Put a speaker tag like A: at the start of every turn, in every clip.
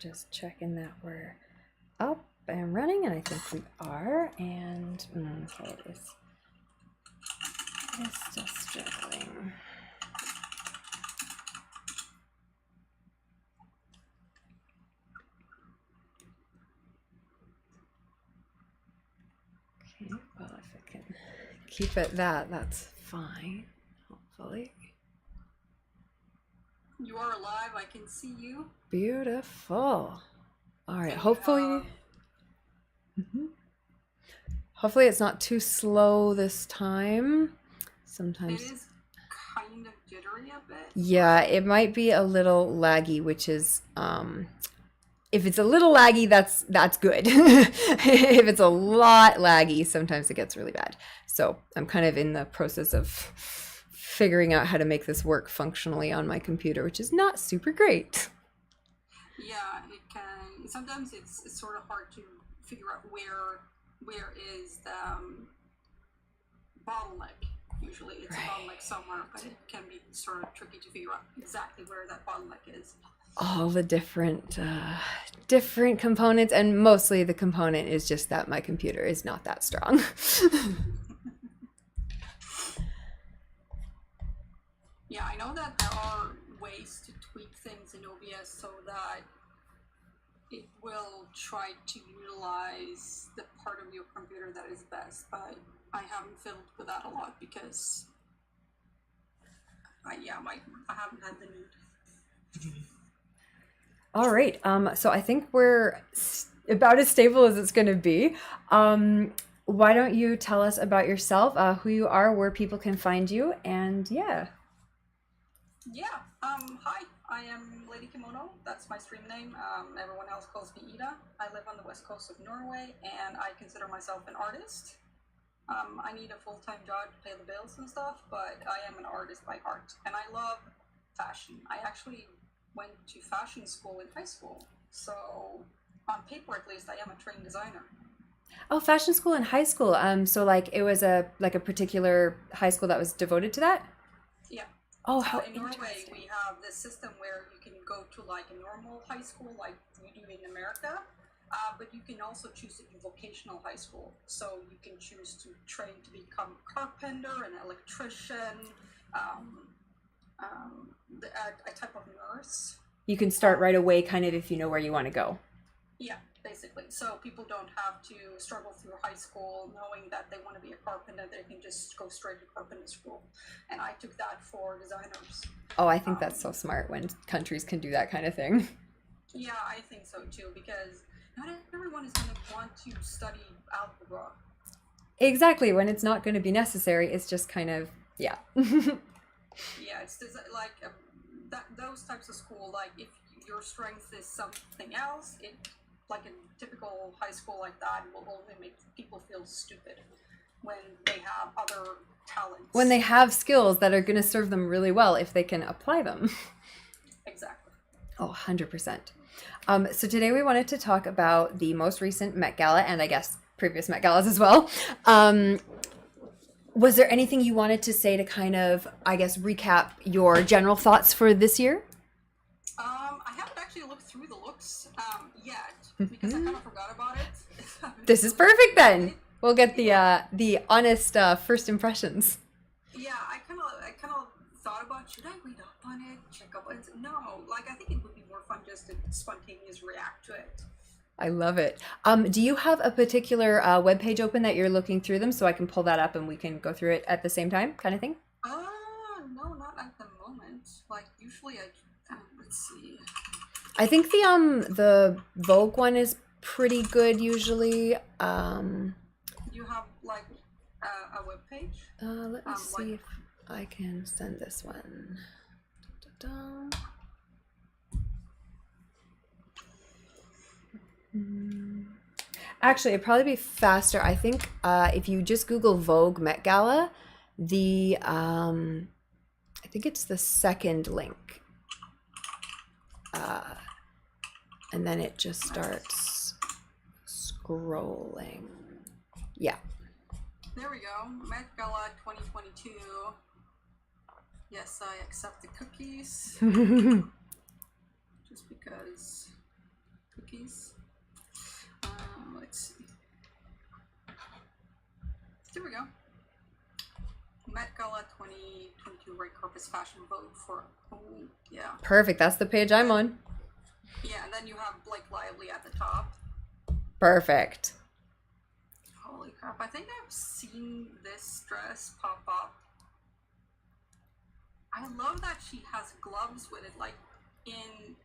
A: just checking that we're up and running, and I think we are. And okay, it's still struggling. Okay, well, if I can keep it that's fine, hopefully.
B: You are live. I can see you.
A: Beautiful. All right, hopefully. Hopefully it's not too slow this time. Sometimes
B: it is kind of jittery a bit.
A: Yeah, it might be a little laggy, which is if it's a little laggy, that's good. If it's a lot laggy, sometimes it gets really bad. So I'm kind of in the process of figuring out how to make this work functionally on my computer, which is not super great.
B: Yeah, it can. Sometimes it's sort of hard to figure out where is the bottleneck. Usually it's a bottleneck somewhere, but it can be sort of tricky to figure out exactly where that bottleneck is.
A: All the different components, and mostly the component is just that my computer is not that strong.
B: Yeah, I know that there are ways to tweak things in OBS so that it will try to utilize the part of your computer that is best, but I haven't fiddled with that a lot because I haven't had the need.
A: All right, so I think we're about as stable as it's going to be. Why don't you tell us about yourself, who you are, where people can find you, and yeah.
B: Yeah, hi, I am LadyKimono, that's my stream name. Everyone else calls me Ida. I live on the west coast of Norway, and I consider myself an artist. I need a full-time job to pay the bills and stuff, but I am an artist by heart, and I love fashion. I actually went to fashion school in high school, so on paper at least, I am a trained designer.
A: Oh, fashion school in high school. So like it was a particular high school that was devoted to that?
B: Yeah.
A: Oh, how
B: in Norway, we have this system where you can go to like a normal high school like we do in America, but you can also choose to do vocational high school. So you can choose to train to become a carpenter, an electrician, a type of nurse.
A: You can start right away kind of if you know where you want to go.
B: Yeah, basically. So people don't have to struggle through high school knowing that they want to be a carpenter. They can just go straight to carpenter school. And I took that for designers.
A: Oh, I think that's so smart when countries can do that kind of thing.
B: Yeah, I think so too, because not everyone is going to want to study algebra.
A: Exactly. When it's not going to be necessary, it's just kind of, yeah.
B: Yeah, it's like those types of school, like if your strength is something else, like a typical high school like that will only make people feel stupid when they have other talents.
A: When they have skills that are going to serve them really well if they can apply them.
B: Exactly.
A: Oh, 100%. So today we wanted to talk about the most recent Met Gala, and I guess previous Met Galas as well. Was there anything you wanted to say to kind of, I guess, recap your general thoughts for this year?
B: I haven't actually looked through the looks yet because I kind of forgot about it.
A: This is perfect then. We'll get the honest first impressions.
B: Yeah, I kind of thought about, should I read up on it, check up on it? No, like I think it would be more fun just to spontaneously react to it.
A: I love it. Do you have a particular webpage open that you're looking through them so I can pull that up and we can go through it at the same time, kind of thing?
B: No, not at the moment. Like usually let's see.
A: I think the Vogue one is pretty good usually.
B: You have like a web page?
A: Let me see if I can send this one. Da-da-da. Actually, it'd probably be faster. I think if you just Google Vogue Met Gala, I think it's the second link. And then it just starts scrolling. Yeah.
B: There we go. Met Gala 2022. Yes, I accept the cookies. Just because cookies. Let's see. There we go. Met Gala 2022 Red Carpet Fashion Vote for, oh, yeah.
A: Perfect. That's the page I'm on.
B: Yeah, and then you have Blake Lively at the top.
A: Perfect.
B: Holy crap, I think I've seen this dress pop up. I love that she has gloves with it, like in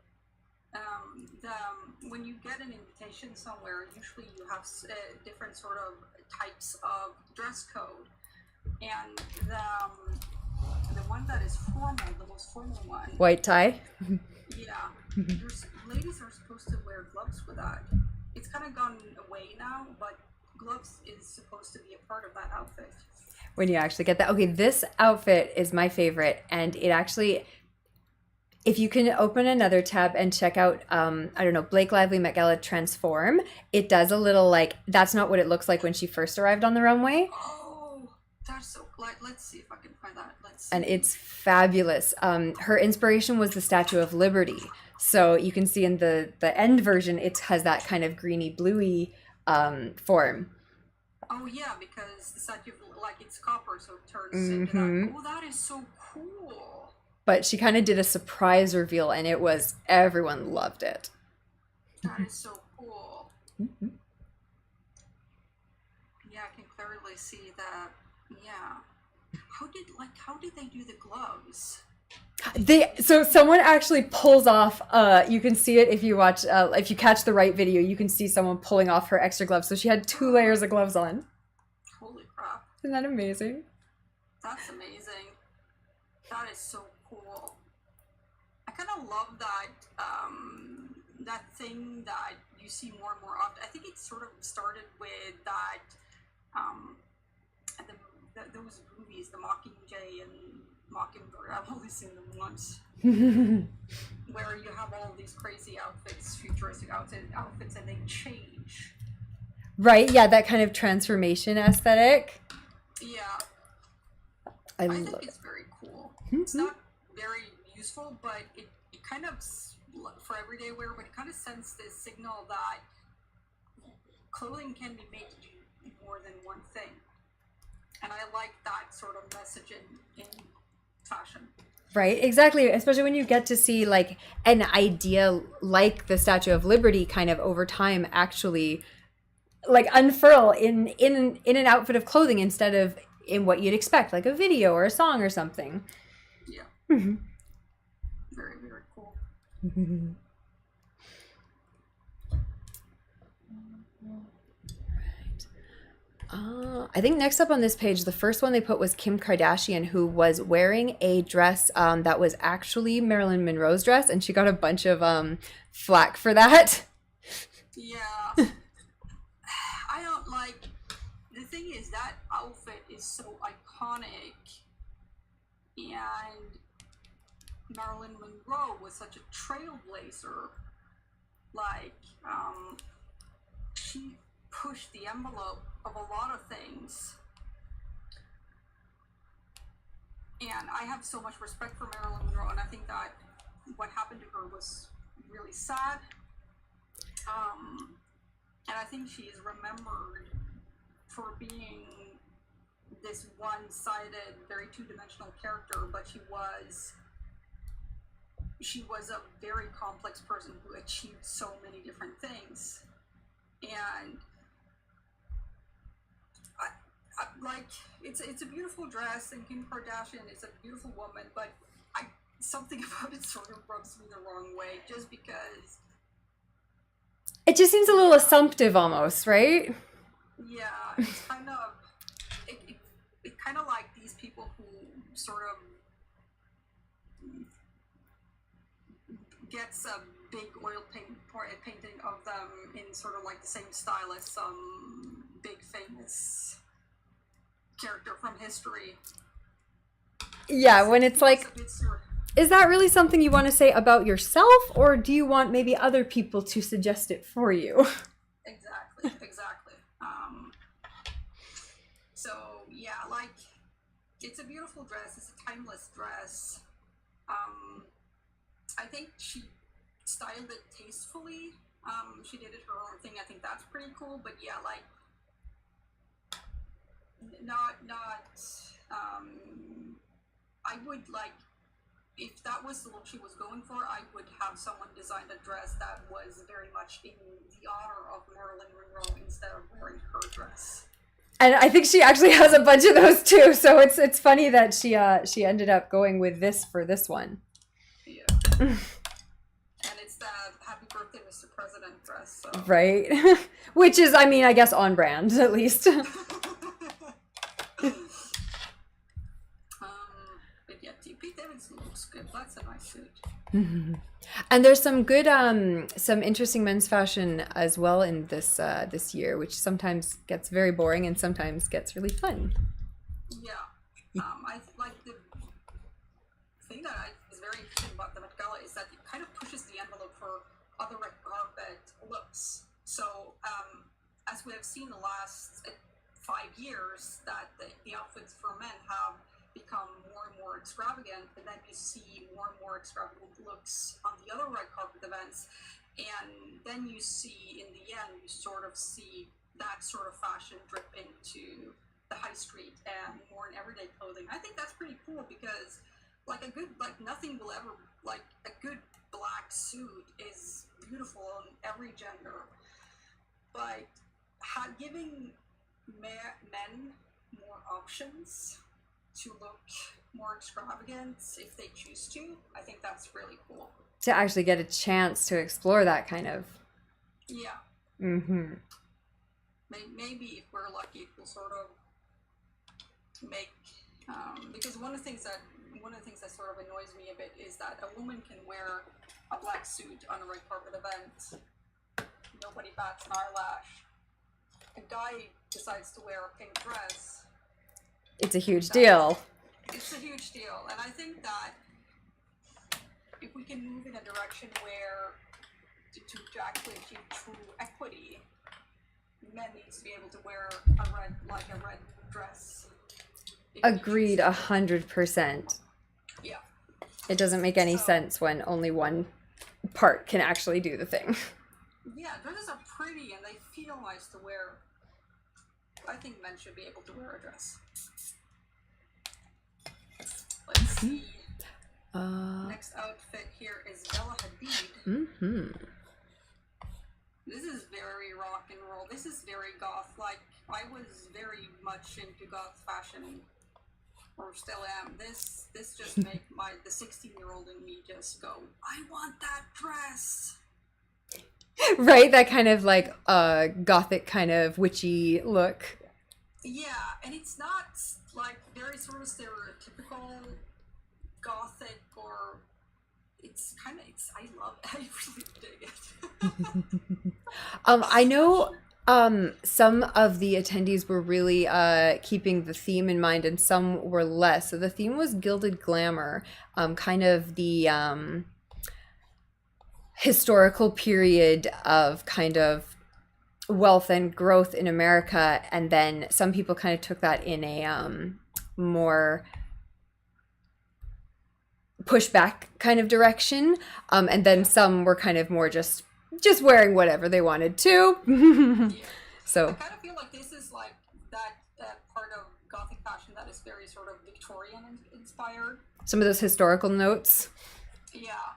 B: when you get an invitation somewhere, usually you have different sort of types of dress code, and the one that is formal, the most formal one,
A: White tie.
B: yeah, ladies are supposed to wear gloves with that. It's kind of gone away now, but gloves is supposed to be a part of that outfit.
A: When you actually get that. Okay, this outfit is my favorite, and it actually, if you can open another tab and check out, I don't know, Blake Lively Met Gala Transform, it does a little like, that's not what it looks like when she first arrived on the runway.
B: Oh, that's so, like, let's see if I can find that. Let's see.
A: And it's fabulous. Her inspiration was the Statue of Liberty. So you can see in the end version, it has that kind of greeny bluey form.
B: Oh yeah, because the statue, like, it's copper, so it turns into that. Oh, that is so cool.
A: But she kind of did a surprise reveal, and it was, everyone loved it.
B: That is so cool. Yeah, I can clearly see that. Yeah. How did they do the gloves?
A: So someone actually pulls off, you can see it if you watch, if you catch the right video, you can see someone pulling off her extra gloves. So she had 2 layers of gloves on.
B: Holy crap.
A: Isn't that amazing?
B: That's amazing. That is so cool. I kind of love that, that thing that you see more and more often. I think it sort of started with that, those movies, The Mockingjay and Mockingbird. I've only seen them once. Where you have all these crazy outfits, futuristic outfits, and they change.
A: Right, yeah, that kind of transformation aesthetic.
B: Yeah.
A: I
B: think
A: love
B: it's very cool. It's not very useful, but it kind of, for everyday wear, but it kind of sends this signal that clothing can be made to do more than one thing. And I like that sort of message in fashion.
A: Right, exactly. Especially when you get to see like an idea like the Statue of Liberty kind of over time actually like unfurl in an outfit of clothing instead of in what you'd expect, like a video or a song or something.
B: Yeah. Very, very cool.
A: I think next up on this page, the first one they put was Kim Kardashian, who was wearing a dress that was actually Marilyn Monroe's dress, and she got a bunch of flack for that.
B: Yeah. I don't like, the thing is that outfit is so iconic, and Marilyn Monroe was such a trailblazer. Like, she pushed the envelope of a lot of things, and I have so much respect for Marilyn Monroe, and I think that what happened to her was really sad, and I think she is remembered for being this one-sided, very two-dimensional character, but she was a very complex person who achieved so many different things. And I like, it's a beautiful dress, and Kim Kardashian is a beautiful woman, but something about it sort of rubs me the wrong way, just because
A: It just seems a little assumptive almost, right?
B: yeah, it's kind of it kind of like these people who sort of gets a big oil painting of them in sort of like the same style as some big famous character from history.
A: Yeah, when it's like, is that really something you want to say about yourself, or do you want maybe other people to suggest it for you?
B: Exactly. So yeah, like, it's a beautiful dress. It's a timeless dress. I think she styled it tastefully. She did it her own thing. I think that's pretty cool. But yeah, like not. I would like if that was the look she was going for. I would have someone design a dress that was very much in the honor of Marilyn Monroe instead of wearing her dress.
A: And I think she actually has a bunch of those too. So it's funny that she ended up going with this for this one.
B: Yeah. And it's the Happy Birthday, Mr. President dress. So.
A: Right. Which is, I mean, I guess on brand at least.
B: But yeah, Pete Davidson looks good. That's a nice suit.
A: And there's some good, some interesting men's fashion as well in this this year, which sometimes gets very boring and sometimes gets really fun.
B: Yeah. I like the thing that is very interesting about the Met Gala is that it kind of pushes the envelope for other red carpet looks. So, as we have seen the last 5 years, that the outfits for men have become more and more extravagant, and then you see more and more extravagant looks on the other red carpet events, and then you see in the end you sort of see that sort of fashion drip into the high street and more in everyday clothing. I think that's pretty cool because like nothing will ever, like a good black suit is beautiful on every gender, but giving men more options to look more extravagant if they choose to, I think that's really cool.
A: To actually get a chance to explore that kind of.
B: Yeah.
A: Mm-hmm.
B: Maybe if we're lucky, we'll sort of make because one of the things that sort of annoys me a bit is that a woman can wear a black suit on a red carpet event, nobody bats an eyelash. A guy decides to wear a pink dress.
A: It's a huge deal.
B: It's a huge deal, and I think that if we can move in a direction where to actually achieve true equity, men needs to be able to wear a red dress.
A: Agreed 100%.
B: Yeah.
A: It doesn't make any sense when only one part can actually do the thing.
B: Yeah, dresses are pretty and they feel nice to wear. I think men should be able to wear a dress. Let's see. Next outfit here is Bella Hadid.
A: Mm-hmm.
B: This is very rock and roll. This is very goth. Like, I was very much into goth fashion, or still am. This just make the 16-year-old in me just go, I want that dress.
A: Right, that kind of like gothic kind of witchy look.
B: Yeah, and it's not like very sort of stereotypical gothic, or it's I love it. I really dig it.
A: I know some of the attendees were really keeping the theme in mind and some were less. So the theme was gilded glamour, kind of the historical period of kind of wealth and growth in America, and then some people kind of took that in a more pushback kind of direction, and then some were kind of more just wearing whatever they wanted to.
B: Yeah.
A: So
B: I kind of feel like this is like that part of gothic fashion that is very sort of Victorian inspired.
A: Some of those historical notes.
B: Yeah.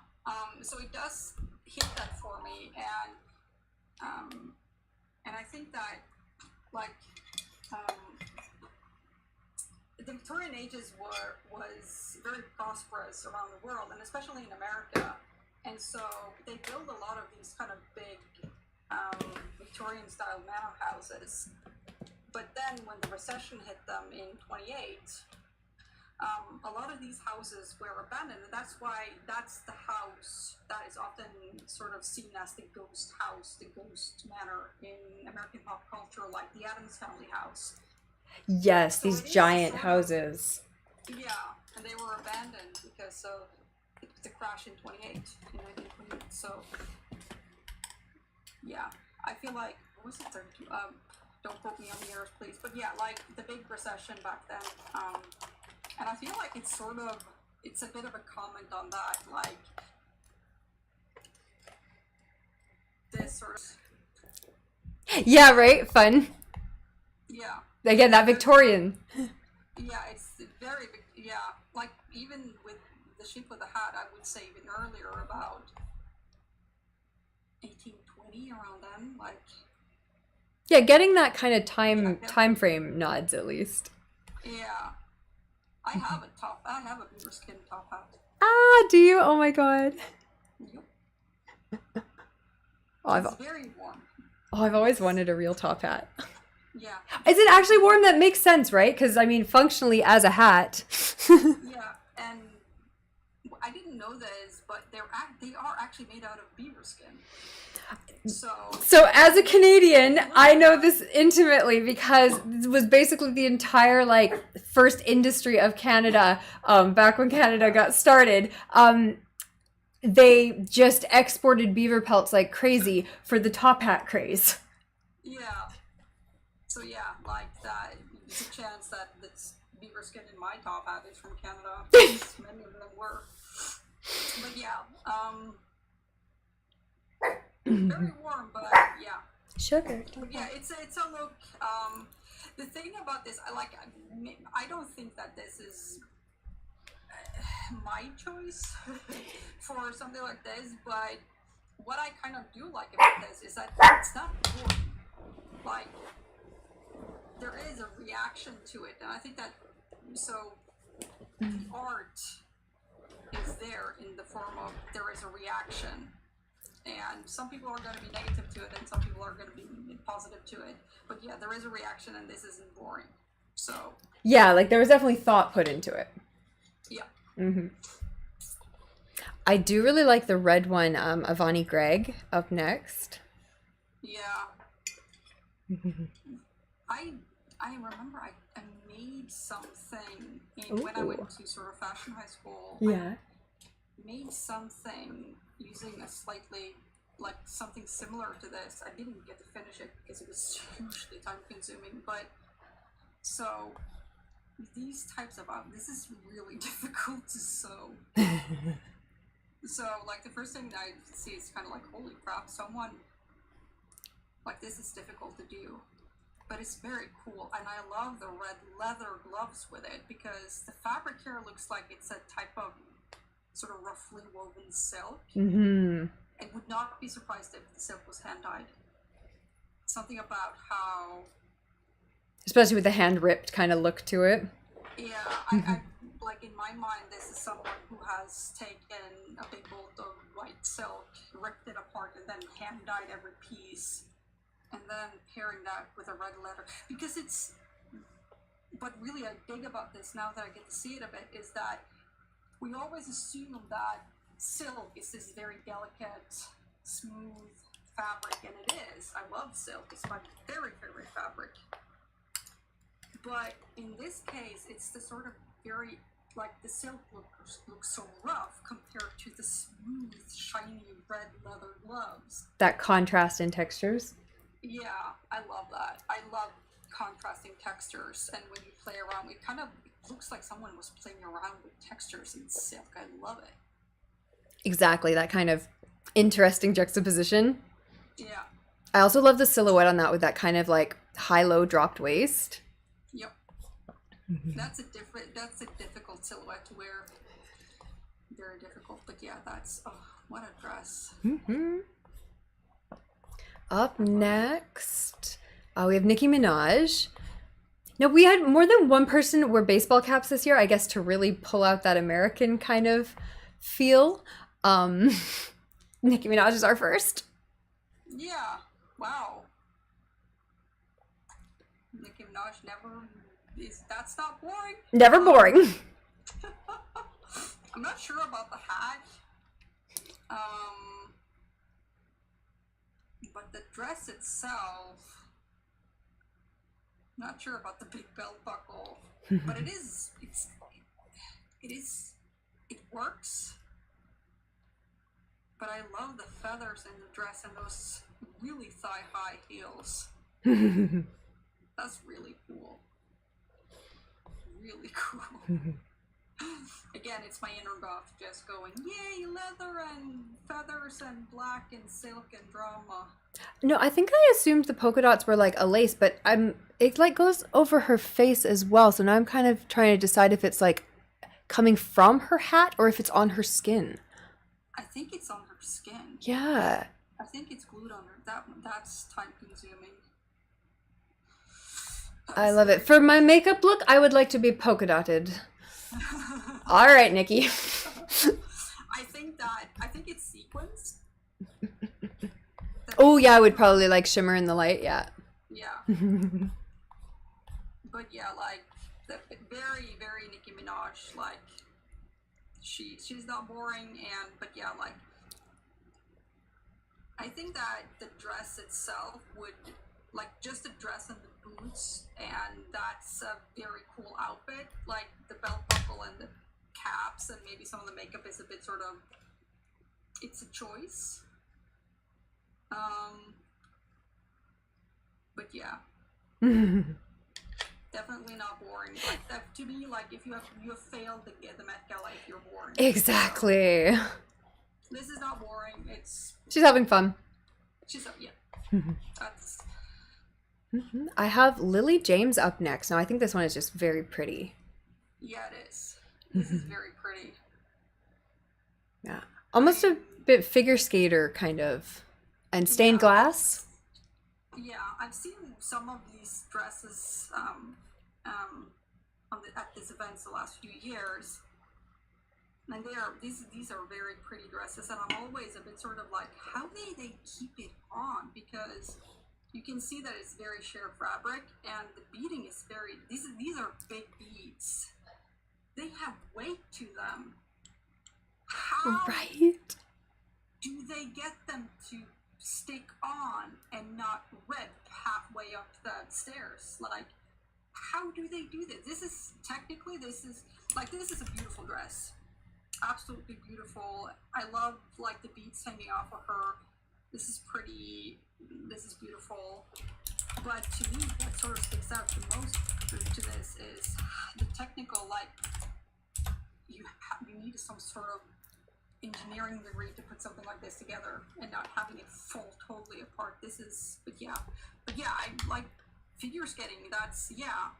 B: So it does hit that for me, and I think that like the Victorian ages was very prosperous around the world, and especially in America. And so they built a lot of these kind of big Victorian style manor houses. But then when the recession hit them in 28, a lot of these houses were abandoned, and that's why that's the house that is often sort of seen as the ghost house, the ghost manor in American pop culture, like the Addams Family house.
A: Yes,
B: So
A: these giant houses.
B: Yeah, and they were abandoned because of the crash in 1928. So, yeah, I feel like, what was it, 32? Don't quote me on the years, please. But yeah, like the big recession back then. And I feel like it's a bit of a comment on that, like this sort of,
A: Yeah, right? Fun.
B: yeah.
A: Again, that Victorian.
B: Yeah, it's very big. Yeah, like even with the sheep with the hat, I would say even earlier, about 1820, around then. Like,
A: Yeah, getting that kind of
B: yeah,
A: time frame nods at least.
B: yeah. I have a beaver skin top hat.
A: Ah, do you? Oh my god.
B: Yep.
A: Oh,
B: It's very warm.
A: I've always wanted a real top hat.
B: Yeah.
A: Is it actually warm? That makes sense, right? Because I mean, functionally as a hat.
B: Yeah, and I didn't know this, but they are actually made out of beaver skin.
A: So as a Canadian, I know this intimately because it was basically the entire like first industry of Canada back when Canada got started. They just exported beaver pelts like crazy for the top hat craze.
B: Yeah. So yeah, like that. There's a chance that this beaver skin in my top hat is from Canada. Many of them were. But yeah, very warm. But yeah.
A: Sugar.
B: But yeah, it's a look. The thing about this, I don't think that this is my choice for something like this. But what I kind of do like about this is that it's not boring. Like, there is a reaction to it, and I think that so the art is there in the form of there is a reaction, and some people are going to be negative to it and some people are going to be positive to it, but yeah, there is a reaction and this isn't boring. So
A: yeah, like there was definitely thought put into it.
B: Yeah.
A: I do really like the red one, Avani Gregg up next.
B: Yeah. I remember I made something when I went to sort of fashion high school.
A: Yeah.
B: I made something using a slightly, like something similar to this. I didn't get to finish it because it was hugely time consuming, but so these types of this is really difficult to sew. So like the first thing that I see is kind of like, holy crap, someone, like, this is difficult to do. But it's very cool, and I love the red leather gloves with it because the fabric here looks like it's a type of sort of roughly woven silk. I would not be surprised if the silk was hand-dyed. Something about how...
A: Especially with the hand-ripped kind of look to it.
B: Yeah, I like, in my mind, this is someone who has taken a big bolt of white silk, ripped it apart, and then hand-dyed every piece. And then pairing that with a red leather, because it's, but really I dig about this now that I get to see it a bit, is that we always assume that silk is this very delicate, smooth fabric, and it is. I love silk, it's my very favorite fabric. But in this case, it's the sort of very, like, the silk looks so rough compared to the smooth, shiny red leather gloves.
A: That contrast in textures.
B: Yeah, I love that. I love contrasting textures, and when you play around, it looks like someone was playing around with textures in silk. I love it.
A: Exactly, that kind of interesting juxtaposition.
B: Yeah.
A: I also love the silhouette on that with that kind of like high-low dropped waist.
B: Yep. That's a difficult silhouette to wear. Very difficult, but yeah, that's, oh, what a dress.
A: Up next, we have Nicki Minaj. Now, we had more than one person wear baseball caps this year, I guess, to really pull out that American kind of feel. Nicki Minaj is our first.
B: Yeah, wow. Nicki Minaj that's not boring.
A: Never boring.
B: I'm not sure about the hat. But the dress itself, not sure about the big belt buckle, but it works. But I love the feathers in the dress and those really thigh-high heels. That's really cool. Really cool. Again, it's my inner goth just going, yay, leather and feathers and black and silk and drama.
A: No, I think I assumed the polka dots were like a lace, but it like goes over her face as well. So now I'm kind of trying to decide if it's like coming from her hat or if it's on her skin.
B: I think it's on her skin.
A: Yeah.
B: I think it's glued on her. That's time consuming.
A: I love it. For my makeup look, I would like to be polka dotted. All right, Nikki.
B: I think it's sequins.
A: Oh yeah, I would probably like shimmer in the light. Yeah.
B: Yeah. But yeah, like the very, very Nicki Minaj. Like she's not boring, but yeah, like I think that the dress itself would like just the dress and the boots, and that's a very cool outfit. Like the belt buckle and the caps, and maybe some of the makeup is a bit sort of. It's a choice. But yeah, definitely not boring. Like that to me, like if you have failed the Met Gala if you're boring.
A: Exactly.
B: So, this is not boring.
A: She's having fun.
B: Yeah. That's.
A: I have Lily James up next. Now I think this one is just very pretty.
B: Yeah, it is. This is very pretty.
A: Yeah, almost a bit figure skater kind of, and stained glass.
B: Yeah, I've seen some of these dresses at these events the last few years, and these are very pretty dresses, and I'm always a bit sort of like, how do they keep it on? Because you can see that it's very sheer fabric, and the beading is very. These are big beads. They have weight to them. How do they get them to stick on and not rip halfway up the stairs? Like, how do they do this? This is a beautiful dress. Absolutely beautiful. I love like the beads hanging off of her. This is pretty. This is beautiful. But to me, what sort of sticks out the most to this is the technical, like, you need some sort of engineering degree to put something like this together and not having it fall totally apart. But yeah, I like figure skating. That's, yeah.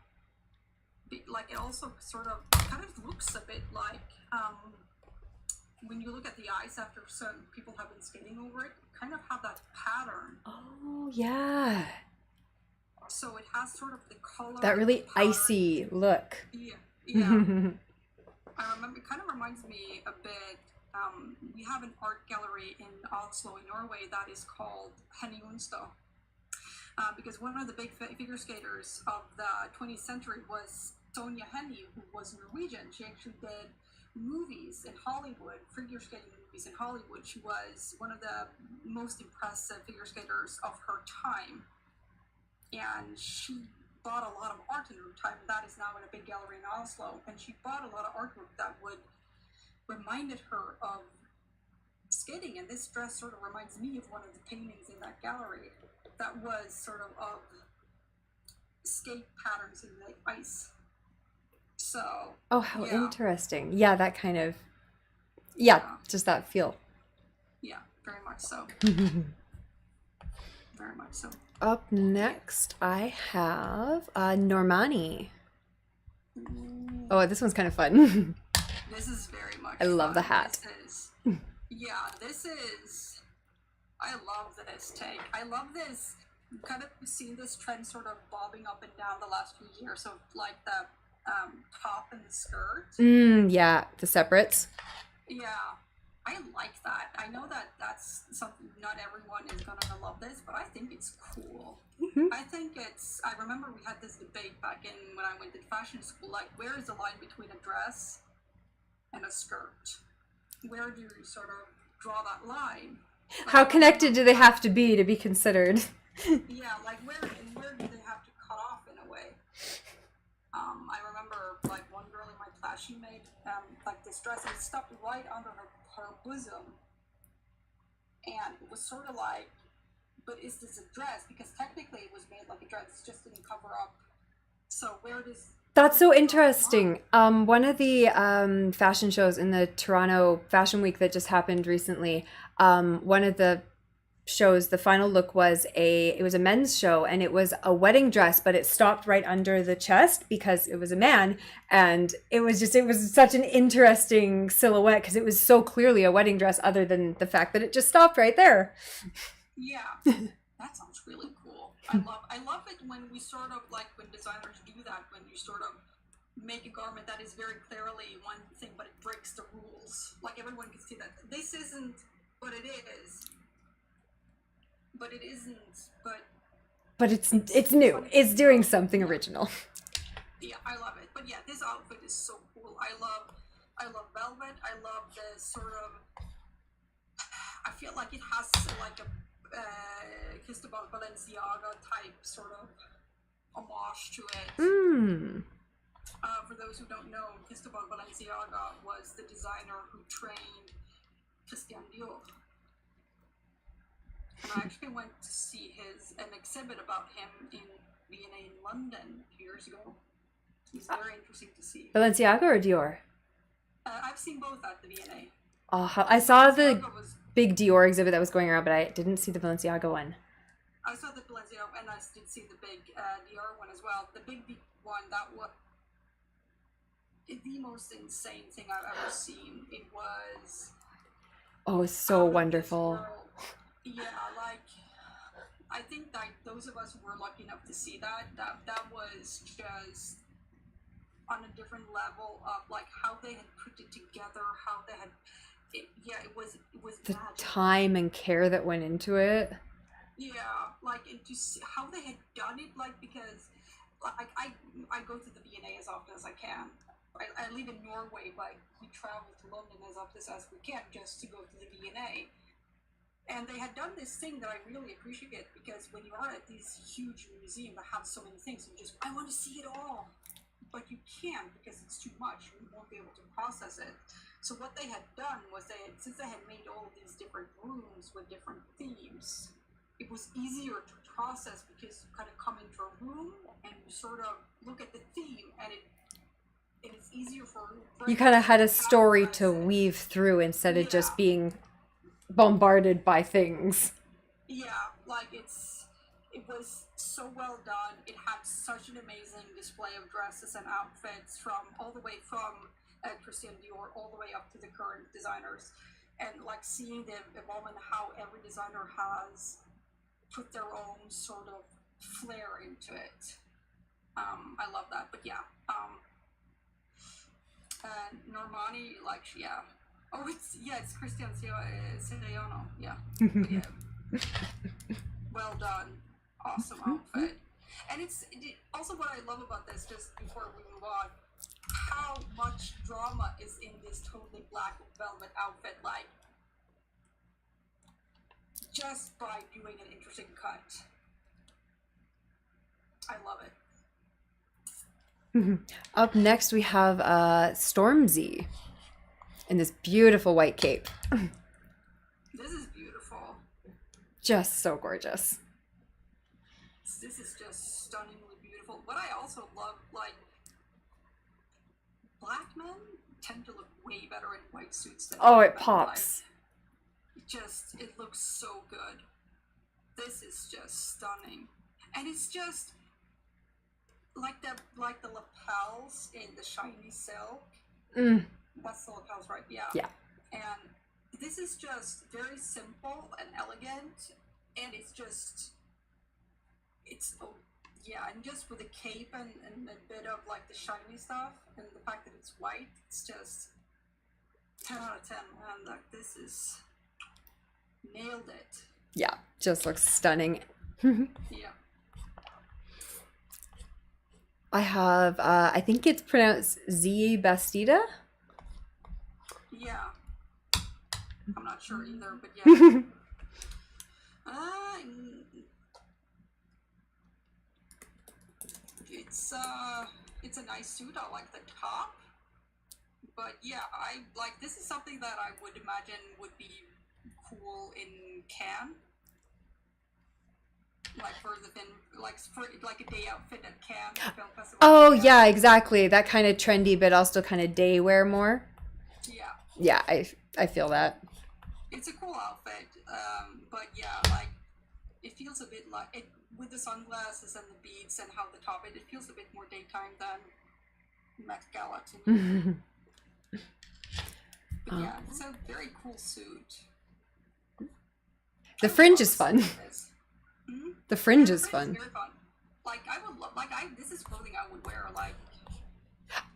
B: Like, it also sort of kind of looks a bit like, when you look at the ice after some people have been skating over it, kind of have that pattern.
A: Oh, yeah.
B: So it has sort of the color.
A: That really icy look.
B: Yeah. I remember, it kind of reminds me a bit, we have an art gallery in Oslo, in Norway, that is called Henny Onsdag. Because one of the big figure skaters of the 20th century was Sonja Henny, who was Norwegian. She actually did movies in Hollywood, figure skating movies in Hollywood. She was one of the most impressive figure skaters of her time. And she bought a lot of art in her time. That is now in a big gallery in Oslo. And she bought a lot of artwork that reminded her of skating. And this dress sort of reminds me of one of the paintings in that gallery that was sort of skate patterns in the ice. So.
A: Oh, how interesting. Yeah, that kind of. Yeah, just that feel.
B: Yeah, very much so. Very much so.
A: Up next, I have Normani. Oh, this one's kind of fun.
B: This is very much
A: I love
B: fun.
A: the hat.
B: I love this take. I love this. You've kind of seen this trend sort of bobbing up and down the last few years of like the top and the skirt.
A: Yeah, the separates.
B: Yeah, I like that. I know that that's something, not everyone is gonna love this, but I think it's cool. I think I remember we had this debate back when I went to fashion school, like, where is the line between a dress and a skirt? Where do you sort of draw that line? Like,
A: how connected do they have to be considered?
B: Yeah, like where do they have to cut off in a way? I remember like one girl in my class, she made like this dress and it stuck right under her bosom, and it was sort of like, but is this a dress? Because technically it was made like a dress, it just didn't cover up. So where does
A: That's so interesting. One of the fashion shows in the Toronto Fashion Week that just happened recently, one of the shows, the final look was it was a men's show, and it was a wedding dress, but it stopped right under the chest because it was a man, and it was such an interesting silhouette because it was so clearly a wedding dress, other than the fact that it just stopped right there.
B: Yeah, that sounds really cool. I love it when we sort of like when designers do that, when you sort of make a garment that is very clearly one thing, but it breaks the rules. Like everyone can see that this isn't what it is, but it isn't.
A: But it's new. It's doing something original.
B: Yeah, I love it. But yeah, this outfit is so cool. I love velvet. I love the sort of. I feel like it has like a Cristobal Balenciaga type sort of homage to it.
A: Mm.
B: For those who don't know, Cristobal Balenciaga was the designer who trained Christian Dior. And I actually went to see an exhibit about him in V&A in London a few years ago. It's very interesting to see.
A: Balenciaga or Dior?
B: I've seen both at the V&A.
A: Oh, I saw the big Dior exhibit that was going around, but I didn't see the Balenciaga one.
B: I saw the Balenciaga, and I did see the big Dior one as well. The big one, that was the most insane thing I've ever seen. It was...
A: Oh, it's so wonderful.
B: Yeah, like, I think that those of us who were lucky enough to see that was just on a different level of like how they had put it together, how they had it was
A: the
B: magical.
A: Time and care that went into it.
B: Yeah, like and to see how they had done it, like because like I go to the V&A as often as I can. I live in Norway, but we travel to London as often as we can just to go to the V&A. And they had done this thing that I really appreciate, because when you are at this huge museum that has so many things, I want to see it all. But you can't, because it's too much. You won't be able to process it. So what they had done was since they had made all of these different rooms with different themes, it was easier to process because you kind of come into a room and you sort of look at the theme, and it's easier for
A: you kind of had a story to weave through instead of just being bombarded by things.
B: Yeah, like it was so well done. It had such an amazing display of dresses and outfits from all the way from Christian Dior all the way up to the current designers, and like seeing the evolvement, how every designer has put their own sort of flair into it. I love that. But yeah, Normani, like oh, it's Christian Siriano. Yeah. Well done. Awesome outfit. And also what I love about this, just before we move on, how much drama is in this totally black velvet outfit, like just by doing an interesting cut. I love it.
A: Up next we have Stormzy in this beautiful white cape.
B: This is beautiful.
A: Just so gorgeous.
B: This is just stunningly beautiful. What I also love, like, black men tend to look way better in white suits than
A: it pops.
B: Like, it looks so good. This is just stunning. And it's just like the lapels in the shiny silk. That's the lapels, right? Yeah. And this is just very simple and elegant, and and just with the cape and a bit of like the shiny stuff and the fact that it's white, it's just 10 out of 10, man. Like, this is nailed it.
A: Yeah, just looks stunning.
B: Yeah.
A: I have, I think it's pronounced Z Bastida.
B: Yeah. I'm not sure either, but yeah. It's a nice suit. I like the top. But yeah, this is something that I would imagine would be cool in Cannes. like for the fin, like for like a day outfit at Cannes Film Festival.
A: Oh yeah, exactly. That kind of trendy, but also kind of day wear more.
B: Yeah,
A: Yeah, I feel that.
B: it's a cool outfit, but yeah, like it feels a bit like it with the sunglasses and the beads and how the top it feels a bit more daytime than Met Gala to me. But yeah, it's a very cool suit.
A: The
B: I would
A: fringe
B: love
A: is
B: a suit
A: fun.
B: like this. Hmm.
A: The
B: Yeah,
A: fringe
B: the
A: is
B: fringe is
A: fun.
B: very fun. Like I would love, like I this is clothing I would wear. Like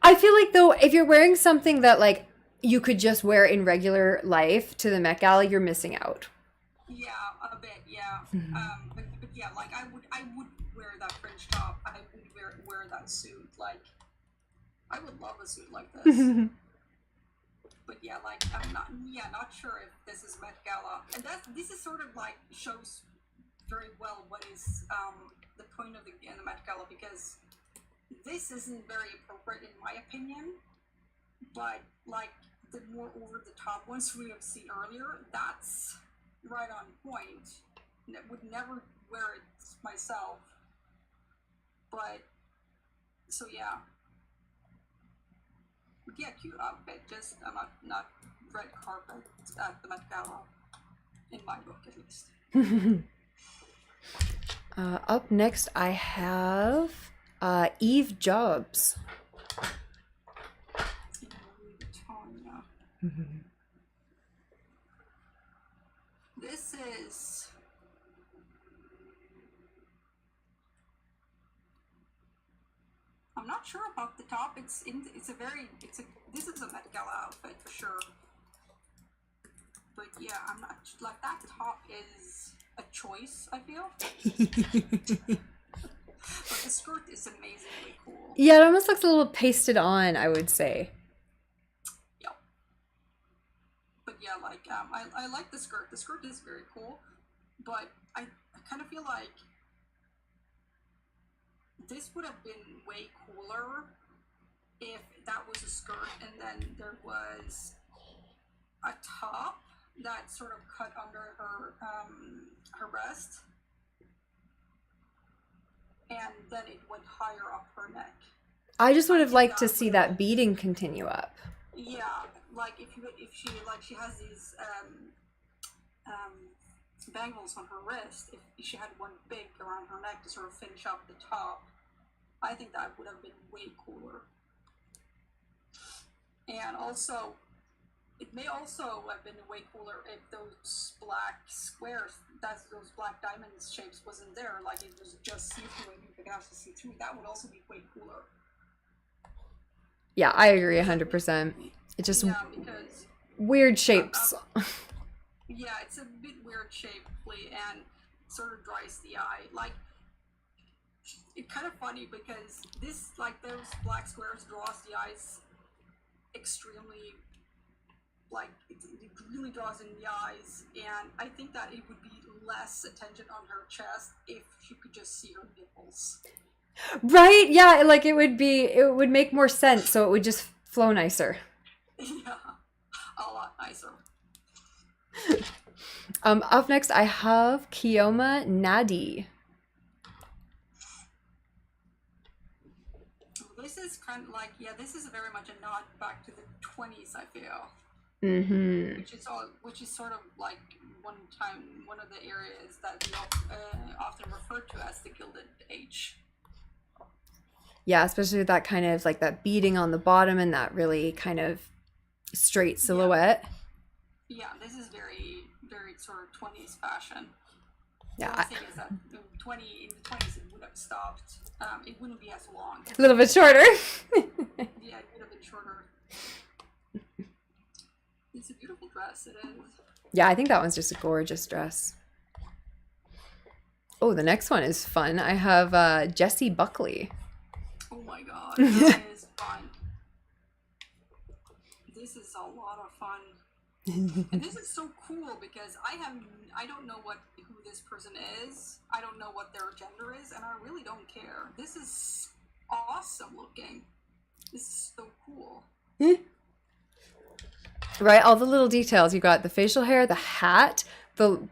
A: I feel like though, if you're wearing something that like you could just wear in regular life to the Met Gala, you're missing out.
B: yeah, a bit, yeah. But yeah, like I would wear that fringe top. I would wear that suit. Like I would love a suit like this. But yeah, like I'm not sure if this is Met Gala, and this is sort of like shows very well what is the point of the Met Gala, because this isn't very appropriate in my opinion, but like the more over the top ones we have seen earlier, that's right on point. Would never wear it myself, but so yeah. Yeah, cute outfit, just not red carpet at the Met Gala, in my book at least.
A: Up next, I have Eve Jobs.
B: Tanya. This is I'm not sure about the top. This is a Met Gala outfit for sure. But yeah, I'm not like that top is a choice, I feel. But the skirt is amazingly cool.
A: Yeah, it almost looks a little pasted on, I would say.
B: Yep. But yeah, like I like the skirt. The skirt is very cool, but I kind of feel like this would have been way cooler if that was a skirt and then there was a top that sort of cut under her breast, and then it went higher up her neck.
A: I just would have liked to
B: that
A: see
B: would
A: that beading continue up.
B: Yeah, like if she has these bangles on her wrist, if she had one big around her neck to sort of finish up the top, I think that would have been way cooler. And also, it may also have been way cooler if those black squares, those black diamonds shapes wasn't there, like it was just see-through and you could actually see through. That would also be way cooler.
A: Yeah, I agree 100%. It's just
B: because
A: weird shapes.
B: Yeah, it's a bit weird shapely and sort of dries the eye. Like, it's kind of funny because this, like, those black squares draws the eyes extremely, like, it really draws in the eyes, and I think that it would be less attention on her chest if she could just see her nipples.
A: Right? Yeah, like it would make more sense, so it would just flow nicer.
B: Yeah, a lot nicer.
A: Up next, I have Kioma Nadi.
B: This is kind of like, yeah, this is very much a nod back to the 20s, I feel.
A: Mm-hmm.
B: Which is sort of like one of the areas that we often refer to as the Gilded Age.
A: Yeah, especially with that kind of like that beading on the bottom and that really kind of straight silhouette.
B: Yeah, this is very, very sort of 20s fashion.
A: Yeah.
B: The thing is that in the 20s it would have stopped. It wouldn't be as long.
A: A little bit shorter.
B: Yeah, it would have been shorter. It's a beautiful dress, it is.
A: Yeah, I think that one's just a gorgeous dress. Oh, the next one is fun. I have Jessie Buckley.
B: Oh my god, that is fun. This is a lot of fun. And this is so cool because I don't know who this person is. I don't know what their gender is, and I really don't care. This is awesome looking. This is so cool.
A: Right, all the little details. You got the facial hair, the hat, the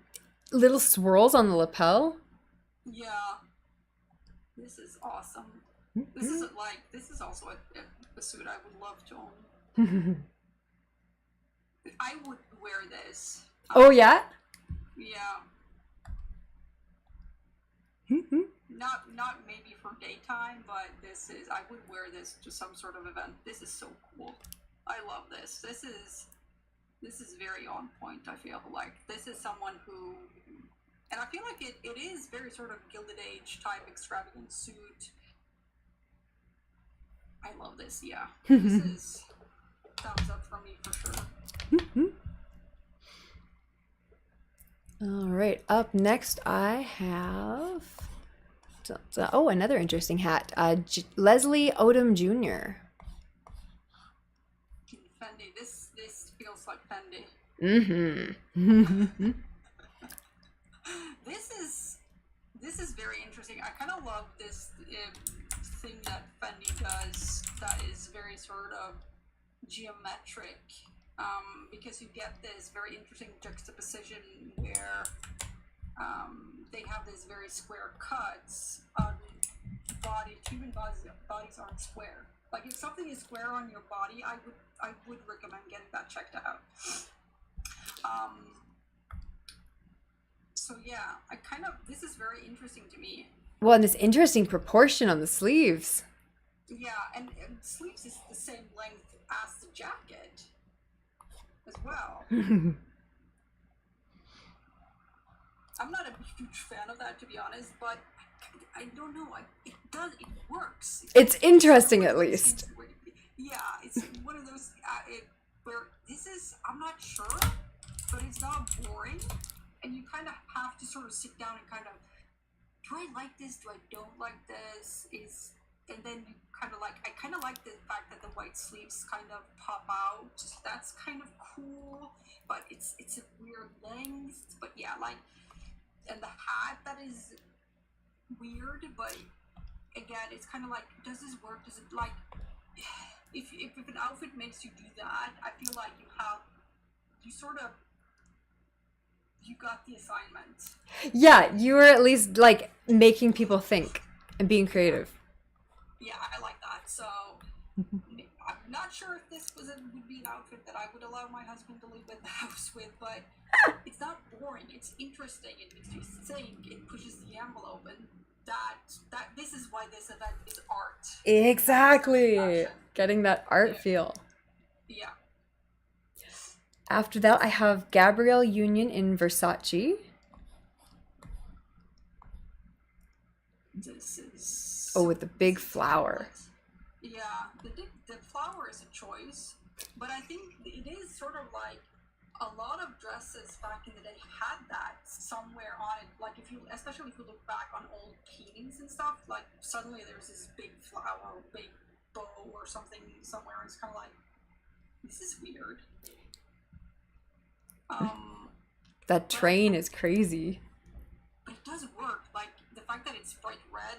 A: little swirls on the lapel.
B: Yeah, this is awesome. This is also a suit I would love to own. I would wear this.
A: Oh yeah.
B: Yeah. Not maybe for daytime, but I would wear this to some sort of event. This is so cool. I love this. This is very on point. I feel like this is someone who, and I feel like it is very sort of Gilded Age type extravagant suit. I love this. Yeah, this is thumbs up from me for sure.
A: All right, up next I have another interesting hat. Leslie Odom Jr.
B: Fendi. This feels like Fendi.
A: Mm-hmm.
B: This is very interesting. I kind of love this thing that Fendi does that is very sort of geometric, because you get this very interesting juxtaposition where they have these very square cuts on body. Human bodies aren't square. Like if something is square on your body, I would recommend getting that checked out. So yeah, this is very interesting to me.
A: Well, and this interesting proportion on the sleeves.
B: Yeah, and sleeves is the same length as the jacket as well. I'm not a huge fan of that, to be honest, but I don't know. It works.
A: It's interesting, at least.
B: Yeah, it's one of those where this is, I'm not sure, but it's not boring, and you kind of have to sort of sit down and kind of, do I like this? Do I don't like this? And then you kind of like, I kind of like the fact that the white sleeves kind of pop out. That's kind of cool, but it's a weird length. But yeah, like, and the hat, that is weird, but again, it's kind of like, does this work? Does it, like, if an outfit makes you do that, I feel like you got the assignment.
A: Yeah, you were at least like making people think and being creative.
B: Yeah, I like that. So I'm not sure if this would be an outfit that I would allow my husband to leave in the house with, but it's not boring. It's interesting. It makes you think. It pushes the envelope, and that this is why this event is art.
A: Exactly. Getting that art feel.
B: Yeah.
A: After that, I have Gabrielle Union in Versace.
B: This is...
A: Oh, with the big flower.
B: Yeah, the flower is a choice, but I think it is sort of like a lot of dresses back in the day had that somewhere on it. Like especially if you look back on old paintings and stuff, like suddenly there's this big flower or big bow or something somewhere, and it's kind of like, this is weird.
A: That train is crazy.
B: But it does work. Like the fact that it's bright red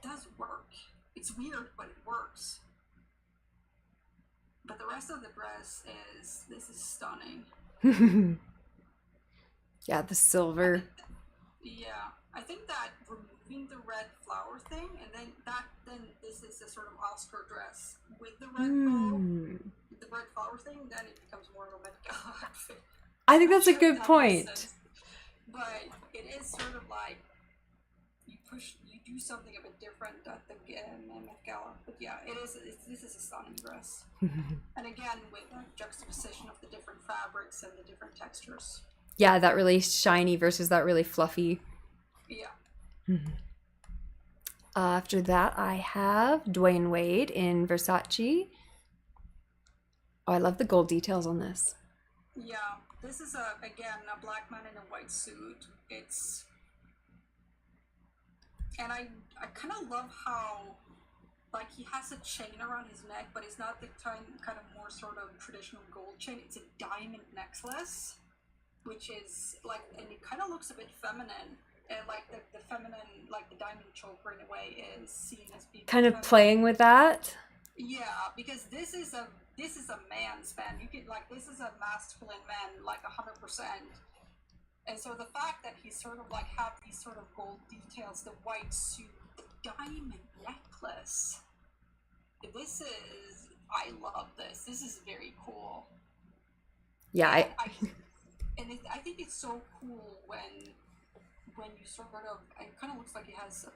B: does work. It's weird, but it works. But the rest of the dress this is stunning.
A: Yeah, the silver.
B: I think that removing the red flower thing, and then this is a sort of Oscar dress with the red bow, the red flower thing, then it becomes more of a Met Gala outfit.
A: I think that's a good point.
B: But it is sort of like you do something a bit different at the Met Gala. But yeah, this is a stunning dress. And again, with the juxtaposition of the different fabrics and the different textures.
A: Yeah, that really shiny versus that really fluffy.
B: Yeah.
A: After that, I have Dwayne Wade in Versace. Oh, I love the gold details on this.
B: Yeah, this is again a black man in a white suit. And I kind of love how, like, he has a chain around his neck, but it's not the kind of more sort of traditional gold chain. It's a diamond necklace, which is like, and it kind of looks a bit feminine. And like the feminine, like the diamond choker in a way, is seen as being
A: kind of
B: feminine.
A: Playing with that.
B: Yeah, because this is a man's man. You could, like, this is a masculine man, like 100%. And so the fact that he sort of like have these sort of gold details, the white suit, the diamond necklace. I love this. This is very cool.
A: Yeah,
B: I think it's so cool when you sort of, it kind of looks like it has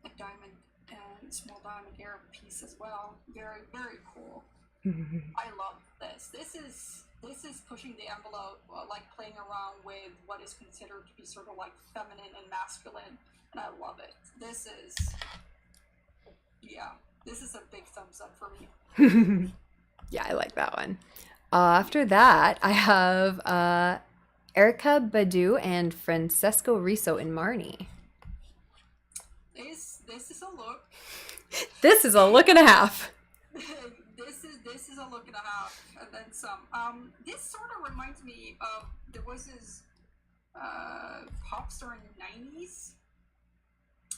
B: a diamond and small diamond ear piece as well. Very, very cool. I love this. This is pushing the envelope, like playing around with what is considered to be sort of like feminine and masculine, and I love it. This is a big thumbs up for me.
A: yeah, I like that one. After that, I have Erica Badu and Francesco Riso in Marnie.
B: This is a look.
A: This is a look and a half.
B: This is a look and a half, and then some. This sort of reminds me of, there was this pop star in the 90s,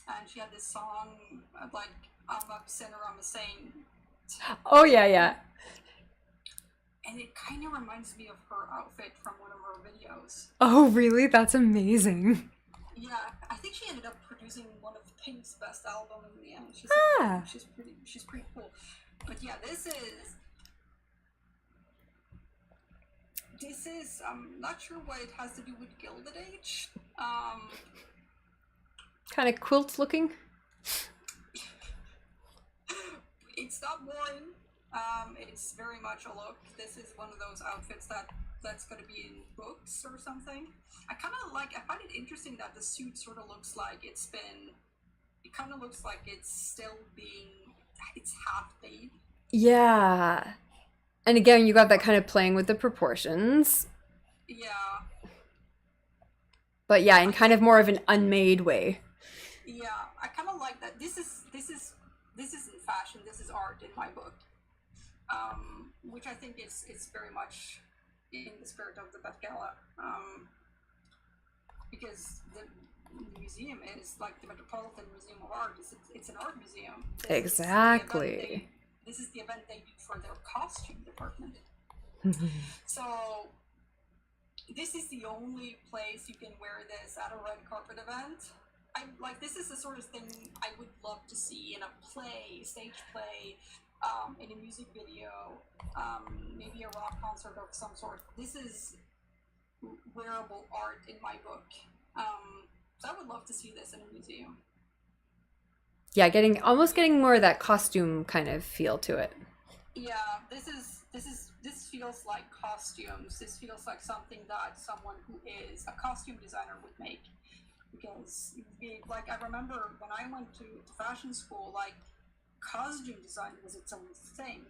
B: and she had this song like, I'm a sinner, I'm a saint.
A: Oh yeah, yeah.
B: And it kind of reminds me of her outfit from one of her videos.
A: Oh really? That's amazing.
B: Yeah, I think she ended up producing one of Pink's best albums in the end. She's pretty cool. But yeah, this is I'm not sure what it has to do with Gilded Age.
A: Kind of quilt looking.
B: It's not boring. It's very much a look. This is one of those outfits that's going to be in books or something. I find it interesting that the suit sort of looks like it kind of looks like it's half made.
A: Yeah. And again, you got that kind of playing with the proportions.
B: Yeah.
A: But yeah, in kind of more of an unmade way.
B: Yeah, I kind of like that. This isn't fashion. This is art in my book, which I think is very much in the spirit of the Met Gala, because the museum is like the Metropolitan Museum of Art. It's an art museum.
A: Exactly.
B: This is the event they do for their costume department. So this is the only place you can wear this at a red carpet event. This is the sort of thing I would love to see in a play, stage play, in a music video, maybe a rock concert of some sort. This is wearable art in my book. So I would love to see this in a museum.
A: Yeah, almost getting more of that costume kind of feel to it.
B: Yeah, this feels like costumes. This feels like something that someone who is a costume designer would make. Because, like, I remember when I went to fashion school, like, costume design was its own thing.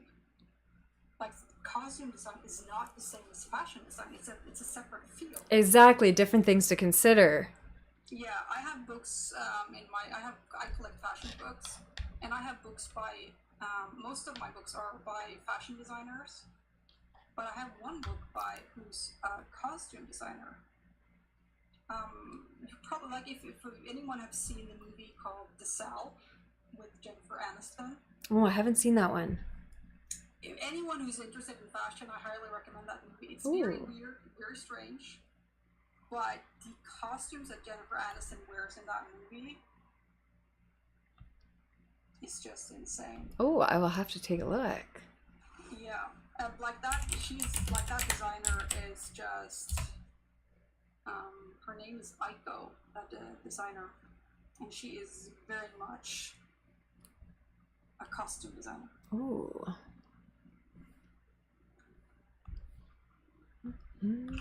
B: Like, costume design is not the same as fashion design. It's a separate field.
A: Exactly, different things to consider.
B: Yeah, I have books I collect fashion books, and I have books by, most of my books are by fashion designers, but I have one book by who's a costume designer. You probably, like, if anyone have seen the movie called The Cell with Jennifer Aniston.
A: Oh, I haven't seen that one.
B: If anyone who's interested in fashion, I highly recommend that movie. It's
A: Ooh.
B: very weird, very strange, but the costumes that Jennifer Aniston wears in that movie is just insane.
A: Oh, I will have to take a look.
B: Yeah, that designer is just, her name is Aiko, that designer, and she is very much a costume designer.
A: Oh. Mm-hmm.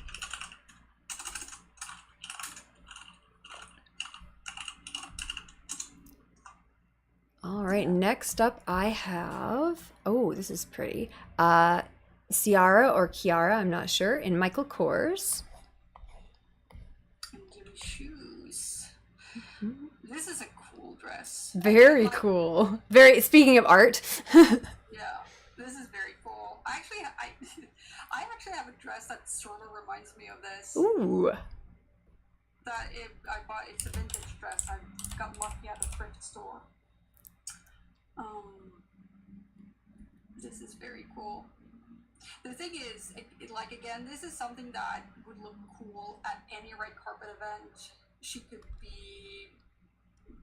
A: All right, next up I have, oh, this is pretty. Ciara or Kiara, I'm not sure, in Michael Kors.
B: And give me shoes. This is a cool dress.
A: Very cool. Speaking of art.
B: Yeah, this is very cool. I actually have a dress that sort of reminds me of this.
A: Ooh.
B: I bought. It's a vintage dress. I got lucky at a thrift store. This is very cool. The thing is, like again, this is something that would look cool at any red carpet event. She could be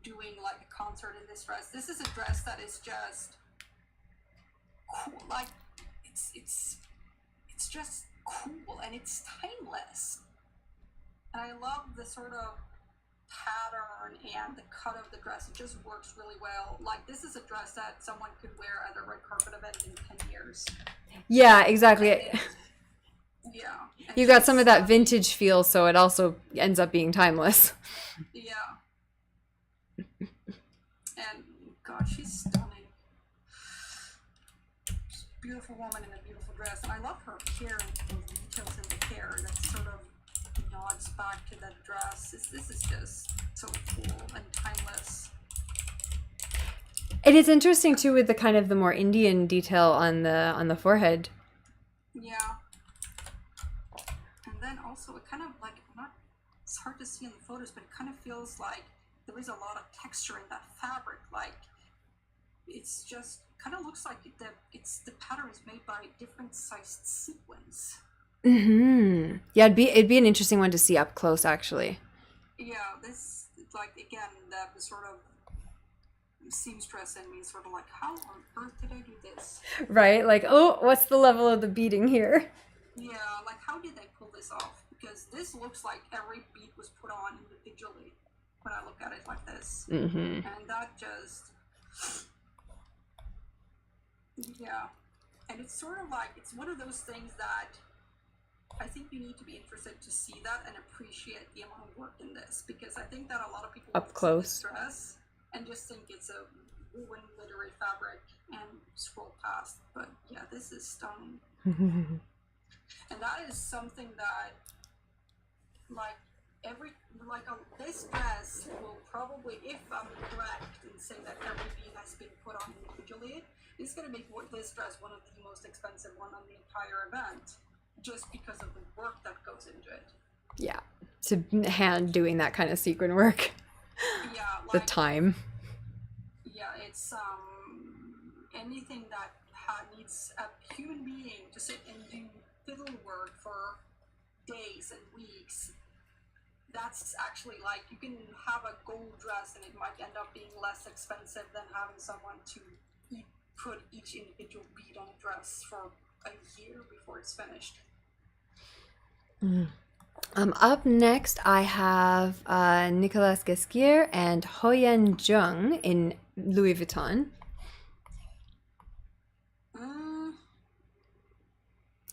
B: doing like a concert in this dress. This is a dress that is just cool. Like it's just cool and it's timeless. And I love the sort of pattern and the cut of the dress. It just works really well. Like this is a dress that someone could wear at a red carpet event in 10 years.
A: Yeah, exactly.
B: Yeah.
A: You got some of that vintage feel, so it also ends up being timeless.
B: Yeah. And God, she's stunning. She's a beautiful woman in a beautiful dress. And I love her hair and the details in the hair that sort of nods back to that dress. This is just so cool and timeless.
A: It is interesting too with the kind of the more Indian detail on the forehead.
B: Yeah. And then also it kind of like it's hard to see in the photos, but it kind of feels like there is a lot of texture in that fabric. Like it's just kind of looks like the pattern is made by different sized sequins.
A: Mm-hmm. Yeah, it'd be an interesting one to see up close, actually.
B: Yeah, this like again the sort of seamstress in me sort of like, how on earth did I do this?
A: Right? Like, oh, what's the level of the beading here?
B: Yeah, like how did they pull this off? Because this looks like every bead was put on individually when I look at it like this.
A: Mm-hmm.
B: And that just, yeah. And it's sort of like, it's one of those things that I think you need to be interested to see that and appreciate the amount of work in this, because I think that a lot of people
A: Up close
B: see this dress and just think it's a woven glittery fabric and scroll past. But yeah, this is stunning. And that is something that like this dress will probably, if I'm correct in saying that every bead has been put on individually, it's going to make this dress one of the most expensive one on the entire event, just because of the work that goes into it.
A: Yeah, to hand doing that kind of sequin work.
B: Yeah, like,
A: the time.
B: Yeah, it's anything that needs a human being to sit and do fiddle work for days and weeks. That's actually like, you can have a gold dress and it might end up being less expensive than having someone to put each individual bead on a dress for a year before it's finished.
A: Up next, I have Nicolas Ghesquière and Hoyan Jung in Louis Vuitton.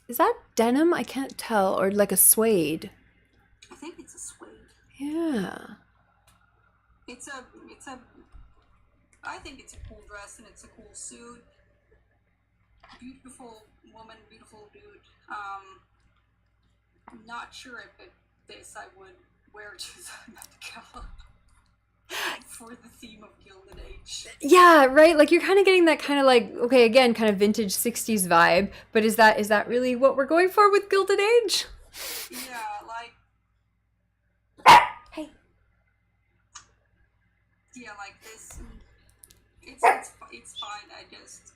A: Is that denim? I can't tell. Or like a suede?
B: I think it's a suede.
A: Yeah.
B: I think it's a cool dress and it's a cool suit. Beautiful woman, beautiful dude. I'm not sure if this I would wear to the Met Gala for the theme of Gilded Age. Yeah,
A: right. Like you're kind of getting that kind of like, okay, again, kind of vintage 60s vibe. But is that really what we're going for with Gilded Age?
B: Yeah, like.
A: Hey.
B: Yeah, like this. It's fine. I just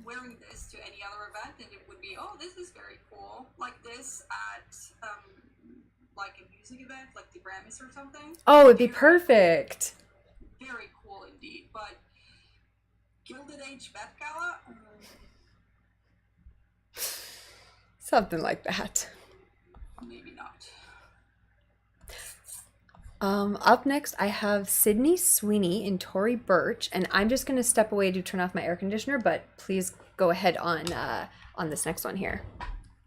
B: wearing this to any other event and it would be, oh, this is very cool. Like this at like a music event, like the Grammys or something. Oh, it'd be perfect. Very cool indeed. But Gilded Age Met Gala?
A: Something like that.
B: Maybe not.
A: Up next, I have Sydney Sweeney in Tory Burch, and I'm just going to step away to turn off my air conditioner, but please go ahead on this next one here.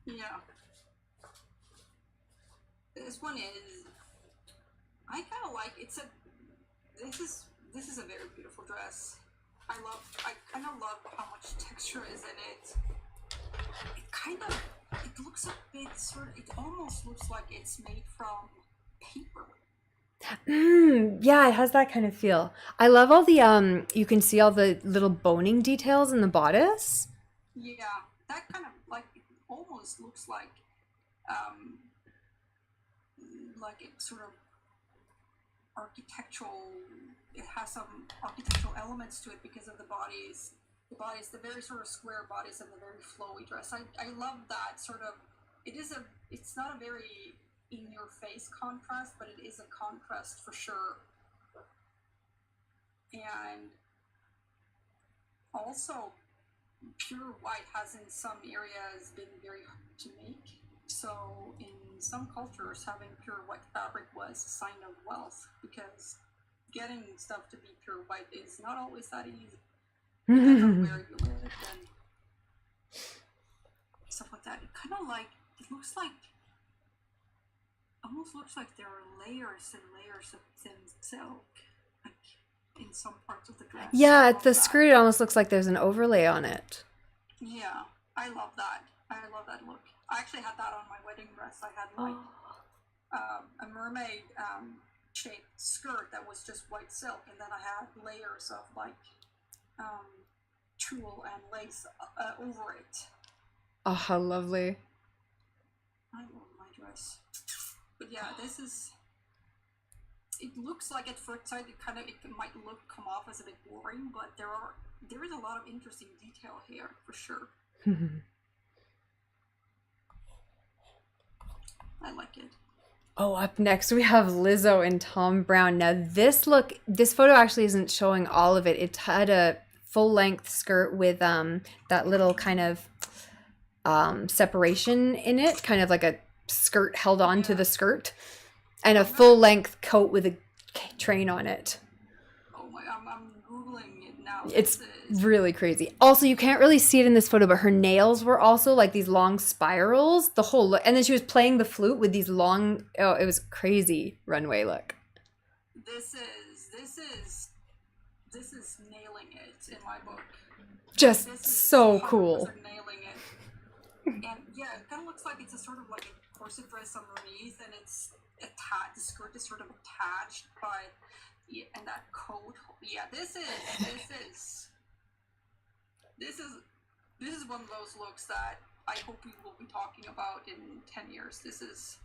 B: Yeah. This one is, I kind of like, this is a very beautiful dress. I kind of love how much texture is in it. It looks a bit it almost looks like it's made from paper.
A: Yeah, it has that kind of feel. I love all the you can see all the little boning details in the bodice.
B: Yeah, that kind of like, it almost looks like it's sort of architectural. It has some architectural elements to it because of the bodies. the bodice, the very sort of square bodice and the very flowy dress. I love that sort of. It's not a very in your face contrast, but it is a contrast for sure. And also, pure white has in some areas been very hard to make. So in some cultures, having pure white fabric was a sign of wealth, because getting stuff to be pure white is not always that easy. Depends on where you live and stuff like that. It looks like, almost looks like there are layers and layers of thin silk, like in some parts of the dress.
A: Yeah, at the skirt it almost looks like there's an overlay on it.
B: Yeah, I love that. I love that look. I actually had that on my wedding dress. I had like a mermaid shaped skirt that was just white silk, and then I had layers of like tulle and lace over it.
A: Oh, how lovely.
B: I love my dress. But yeah, this is. It looks like at first sight it might come off as a bit boring, but there is a lot of interesting detail here for sure. I like it.
A: Oh, up next we have Lizzo and Tom Brown. Now this photo actually isn't showing all of it. It had a full-length skirt with that little kind of separation in it, kind of like a skirt held on to the skirt, and a full-length coat with a train on it.
B: Oh my, I'm Googling it now.
A: It's really crazy. Also, you can't really see it in this photo, but her nails were also like these long spirals, the whole look. And then she was playing the flute with these long, oh, it was crazy runway look.
B: This is nailing it in my book.
A: Just so cool.
B: Nailing it. And yeah, it kind of looks like it's a sort of like a corset dress underneath, and it's attached. The skirt is sort of attached by, and that coat. Yeah, this is one of those looks that I hope we will be talking about in 10 years. This is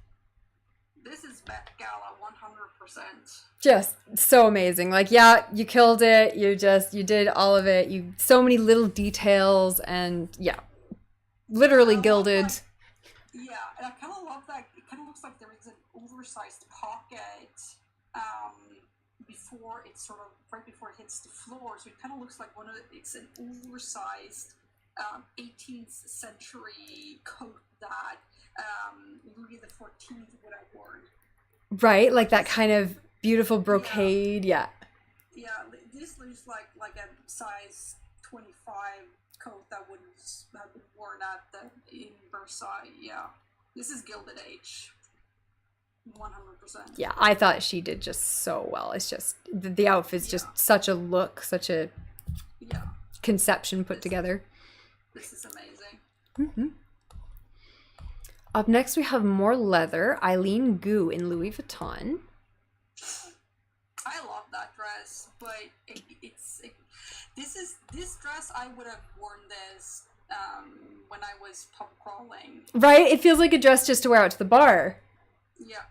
B: Met Gala 100%.
A: Just so amazing. Like, yeah, you killed it. You did all of it. So many little details, and yeah, literally gilded.
B: Yeah, and I kind of love that. It kind of looks like there is an oversized pocket before it's sort of right before it hits the floor. So it kind of looks like it's an oversized 18th century coat that Louis the 14th would have worn.
A: Right, like that kind of beautiful brocade. Yeah.
B: Yeah, this looks like a size 25 coat that would have been worn in Versailles. Yeah, this is Gilded Age. 100%.
A: Yeah, I thought she did just so well. It's just the outfit's just such a look, such a conception put together.
B: This is amazing.
A: Mm-hmm. Up next, we have more leather. Eileen Gu in Louis Vuitton.
B: I love that dress, but this dress I would have worn this when I was pub crawling.
A: Right? It feels like a dress just to wear out to the bar.
B: Yeah.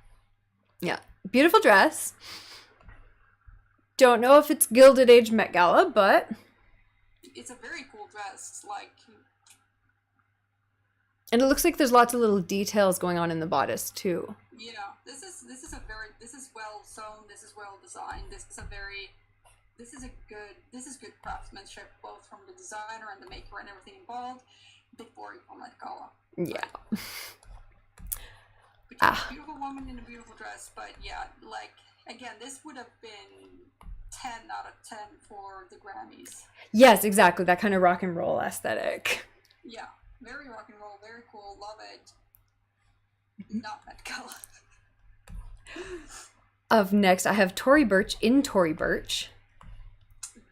A: Yeah. Beautiful dress. Don't know if it's Gilded Age Met Gala, but
B: it's a very cool dress.
A: And it looks like there's lots of little details going on in the bodice too.
B: Yeah, this is well sewn. This is well designed. This is good craftsmanship, both from the designer and the maker and everything involved. Bit boring for Met Gala.
A: Yeah.
B: Beautiful woman in a beautiful dress, but yeah, again, this would have been 10 out of 10 for the Grammys.
A: Yes, exactly. That kind of rock and roll aesthetic.
B: Yeah, very rock and roll, very cool, love it. Not Met Gala.
A: Up next, I have Tory Burch in Tory Burch.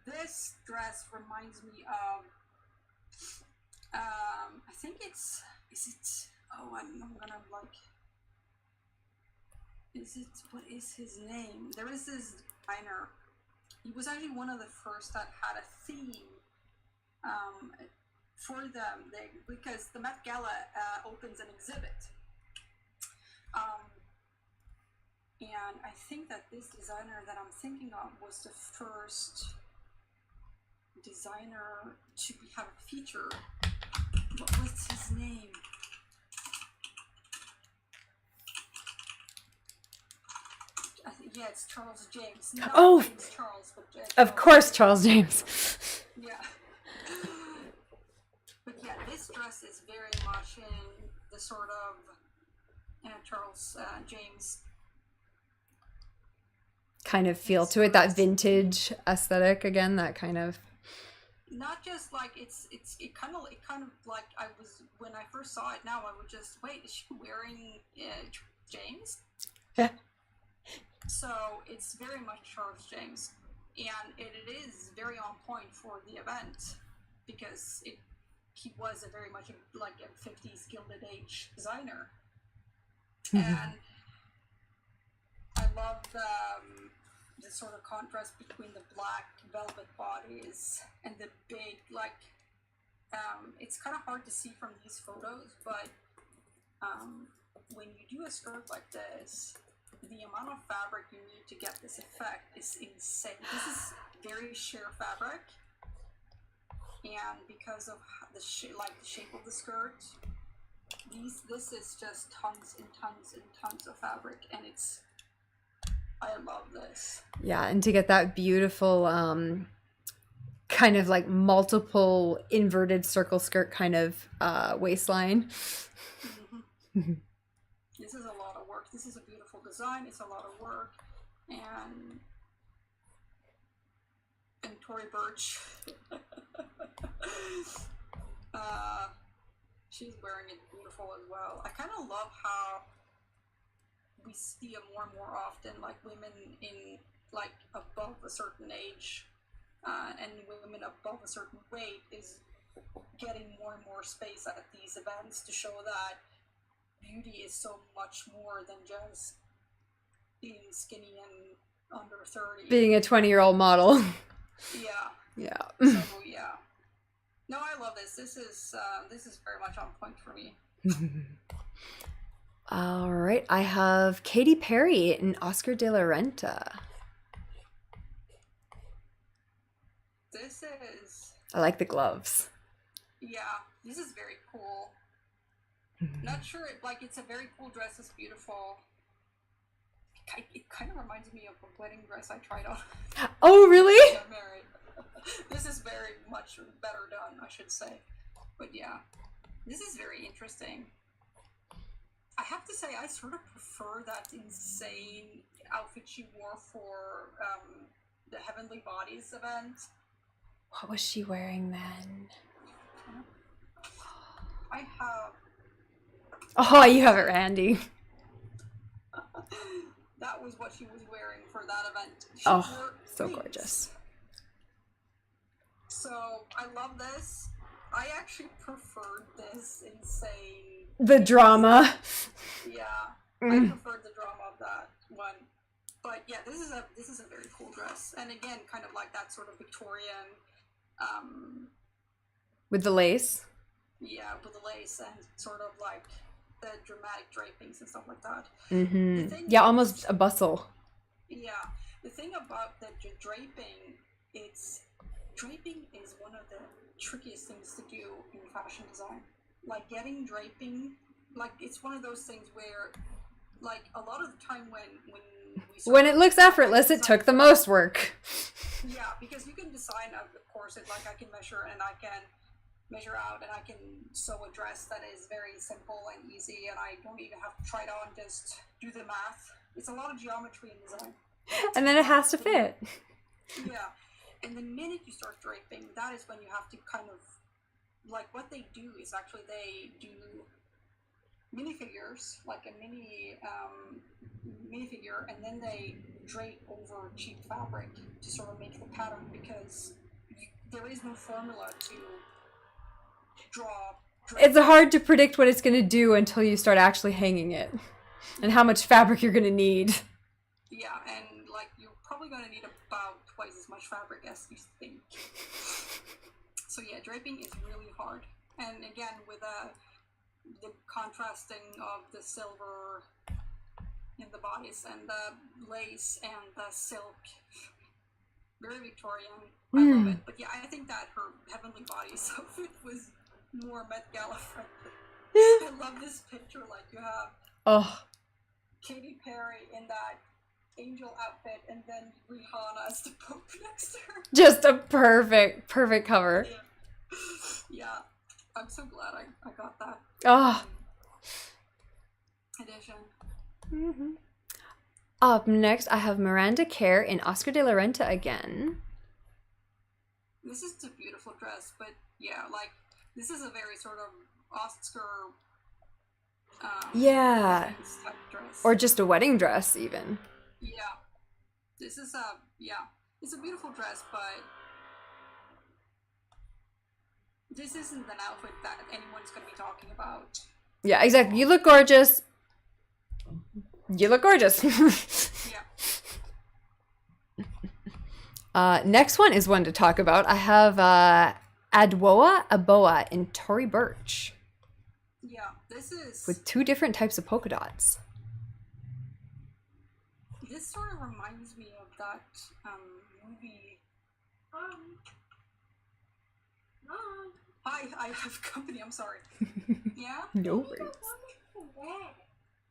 B: This dress reminds me of, I think what is his name? There is this designer. He was actually one of the first that had a theme for them, because the Met Gala opens an exhibit. And I think that this designer that I'm thinking of was the first designer to have a feature. What was his name? Yeah, it's Charles James. Not James Charles, but
A: of course, Charles James.
B: Yeah. But yeah, this dress is very much in the sort of Charles James
A: kind of feel to it, that vintage aesthetic again, that kind of.
B: Not just like it kind of like I was when I first saw it. Now I would just wait. Is she wearing James?
A: Yeah.
B: So it's very much Charles James, and it is very on point for the event because he was a very much like a 50s Gilded Age designer, and I love the sort of contrast between the black velvet bodies and the big like it's kind of hard to see from these photos, but when you do a skirt like this, the amount of fabric you need to get this effect is insane. This is very sheer fabric, and because of the shape of the skirt, this is just tons and tons and tons of fabric, and I love this. Yeah,
A: and to get that beautiful kind of like multiple inverted circle skirt kind of waistline.
B: Mm-hmm. This is a lot of work. This is a beautiful design. It's a lot of work, and Tory Burch, she's wearing it beautiful as well. I kind of love how we see it more and more often, like women in like above a certain age and women above a certain weight is getting more and more space at these events to show that beauty is so much more than just being skinny and under 30.
A: Being a 20-year-old model.
B: Yeah.
A: Yeah.
B: So yeah. No, I love this. This is very much on point for me.
A: All right, I have Katy Perry and Oscar de la Renta.
B: This is...
A: I like the gloves.
B: Yeah, this is very cool. Not sure, it's a very cool dress. It's beautiful. It kind of reminds me of a wedding dress I tried on.
A: Oh, really?
B: I'm married. This is very much better done, I should say. But yeah, this is very interesting. I have to say, I sort of prefer that insane outfit she wore for the Heavenly Bodies event.
A: What was she wearing then?
B: I have...
A: Oh, you have it, Randy.
B: That was what she was wearing for that event.
A: So gorgeous.
B: So, I love this. I actually preferred this insane...
A: The drama.
B: Yeah, I preferred the drama of that one. But yeah, this is a very cool dress. And again, kind of like that sort of Victorian...
A: with the lace?
B: Yeah, with the lace and sort of like the dramatic drapings and stuff like that.
A: Mm-hmm. Yeah, almost a bustle.
B: Yeah, the thing about the draping, draping is one of the trickiest things to do in fashion design. Like getting draping, like it's one of those things where, like a lot of the time when
A: it looks effortless, it took the most work.
B: Yeah, because you can design, of course, like I can measure and I can measure out and I can sew a dress that is very simple and easy, and I don't even have to try it on, just do the math. It's a lot of geometry in design.
A: And then it has to fit.
B: Yeah, and the minute you start draping, that is when you have to kind of, like what they do is actually they do minifigures, like a minifigure, and then they drape over cheap fabric to sort of make the pattern, because there is no formula to draw.
A: It's hard to predict what it's going to do until you start actually hanging it, and how much fabric you're going to need.
B: Yeah, and like you're probably going to need about twice as much fabric as you think. So yeah, draping is really hard, and again with the contrasting of the silver in the bodice and the lace and the silk, very Victorian. I love it. But yeah, I think that her Heavenly Bodies outfit was more Met Gala friendly. I love this picture. Like you have Katy Perry in that angel outfit, and then Rihanna as the Pope next to her.
A: Just a perfect cover.
B: Yeah. I'm so glad I got that edition.
A: Up next, I have Miranda Kerr in Oscar de la Renta again.
B: This is a beautiful dress, but yeah, like, this is a very sort of Oscar type dress.
A: Or just a wedding dress, even.
B: Yeah. This is it's a beautiful dress, but this isn't an outfit that anyone's going to be talking about.
A: Yeah, exactly. You look gorgeous. You look gorgeous.
B: Yeah.
A: Next one is one to talk about. I have Adwoa Aboa in Tory Burch.
B: Yeah, this is...
A: with 2 different types of polka dots.
B: This sort of reminds me of that movie... Hi, I have company, I'm sorry. Yeah?
A: No worries.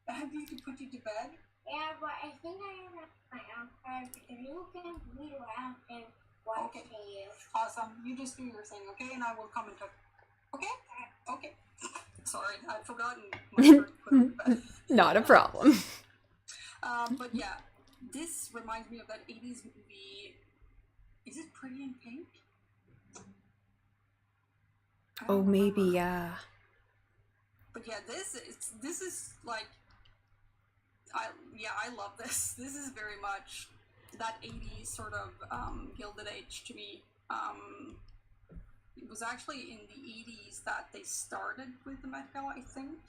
B: I need to put you to bed?
C: Yeah, but I think I have my iPad because you can read around and watch
B: Okay.
C: you.
B: Awesome. You just do your thing, okay? And I will come and talk. Okay? Okay. Sorry, I'd forgotten my shirt to put in bed.
A: Not a problem.
B: But yeah, this reminds me of that 80s movie. Is it Pretty in Pink?
A: Oh, maybe, yeah.
B: But yeah, this is like, I love this. This is very much that 80s sort of Gilded Age to me. It was actually in the 80s that they started with the Met Gala, I think.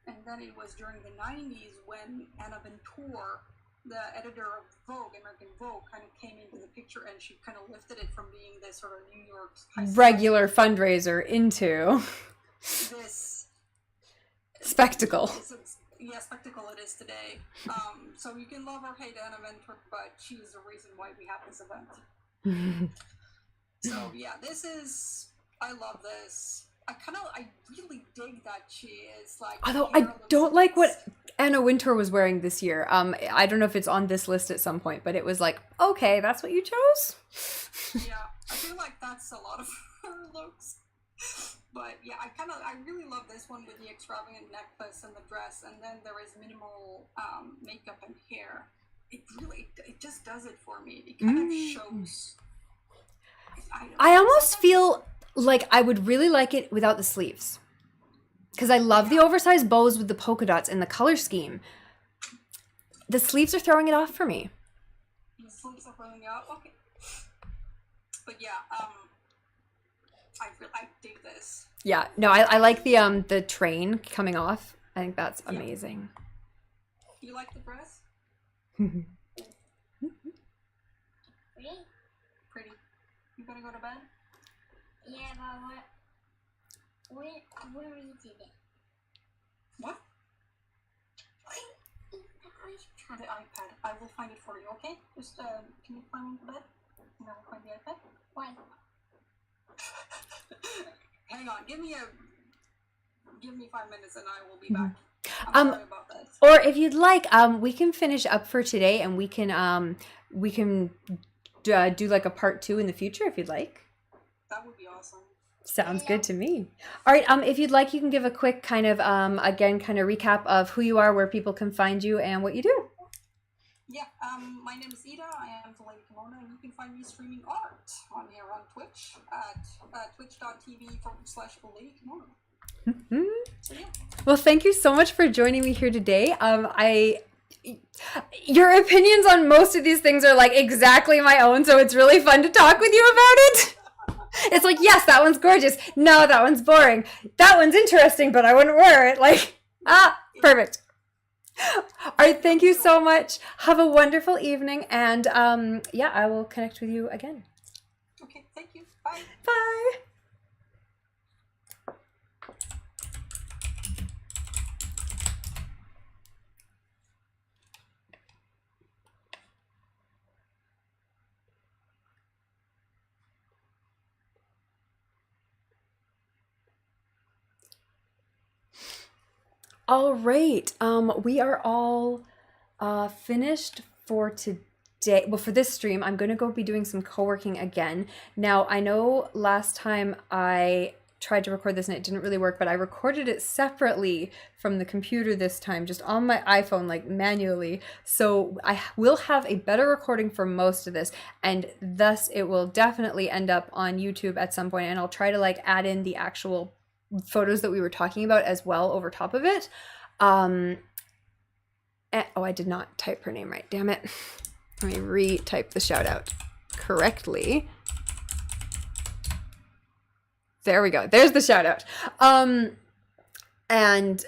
B: And then it was during the 90s when Anna Wintour, the editor of Vogue, American Vogue, kind of came into the picture, and she kind of lifted it from being this sort of New York
A: regular fundraiser into
B: this
A: spectacle.
B: Spectacle it is today. So you can love or hate Anna Wintour, but she is the reason why we have this event. So yeah, I love this. I really dig that she is like.
A: Although I don't like what Anna Wintour was wearing this year. I don't know if it's on this list at some point, but it was like, okay, that's what you chose?
B: Yeah, I feel like that's a lot of her looks. But yeah, I really love this one with the extravagant necklace and the dress, and then there is minimal makeup and hair. It just does it for me. It kind of shows.
A: I almost feel like I would really like it without the sleeves. Because I love the oversized bows with the polka dots and the color scheme. The sleeves are throwing it off for me.
B: The sleeves are throwing it off? Okay. But yeah, I dig this.
A: Yeah, no, I like the train coming off. I think that's amazing.
B: You like the dress?
C: Pretty?
B: Pretty. You gonna go to bed?
C: Yeah, but where is it?
B: What? The iPad. I will find it for you, okay? Just, can you climb into bed? And I will find the iPad.
C: Why?
B: Hang on, give me 5 minutes and I will be back. I'm sorry about that.
A: Or if you'd like, we can finish up for today, and we can do like a part 2 in the future if you'd like.
B: That would be awesome.
A: Sounds good to me. All right, if you'd like, you can give a quick kind of again kind of recap of who you are, where people can find you, and what you do.
B: Yeah, my name is Ida. I am the LadyKimono, and you can find me streaming art on here on Twitch at twitch.tv/LadyKimono. So yeah.
A: Well, thank you so much for joining me here today. Your opinions on most of these things are like exactly my own, so it's really fun to talk with you about it. It's like, yes, that one's gorgeous. No, that one's boring. That one's interesting, but I wouldn't wear it. Like, perfect. All right, thank you so much. Have a wonderful evening, and yeah, I will connect with you again.
B: Okay, thank you. Bye.
A: Bye. All right. We are all finished for today. Well, for this stream, I'm gonna go be doing some co-working again. Now, I know last time I tried to record this and it didn't really work, but I recorded it separately from the computer this time, just on my iPhone, like manually. So I will have a better recording for most of this, and thus it will definitely end up on YouTube at some point, and I'll try to like add in the actual photos that we were talking about as well over top of it. Um, oh, I did not type her name right. Damn it. Let me re-type the shout out correctly. There we go. There's the shout out. And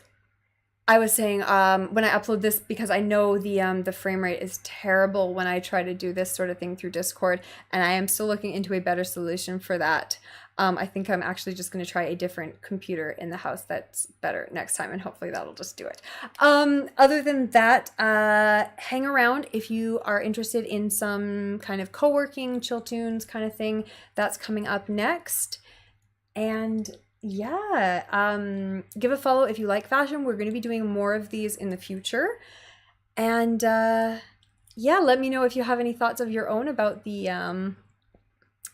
A: I was saying when I upload this, because I know the frame rate is terrible when I try to do this sort of thing through Discord, and I am still looking into a better solution for that. I think I'm actually just going to try a different computer in the house that's better next time, and hopefully that'll just do it. Other than that, hang around if you are interested in some kind of co-working, chill tunes kind of thing. That's coming up next. And yeah, give a follow if you like fashion. We're going to be doing more of these in the future. And yeah, let me know if you have any thoughts of your own about the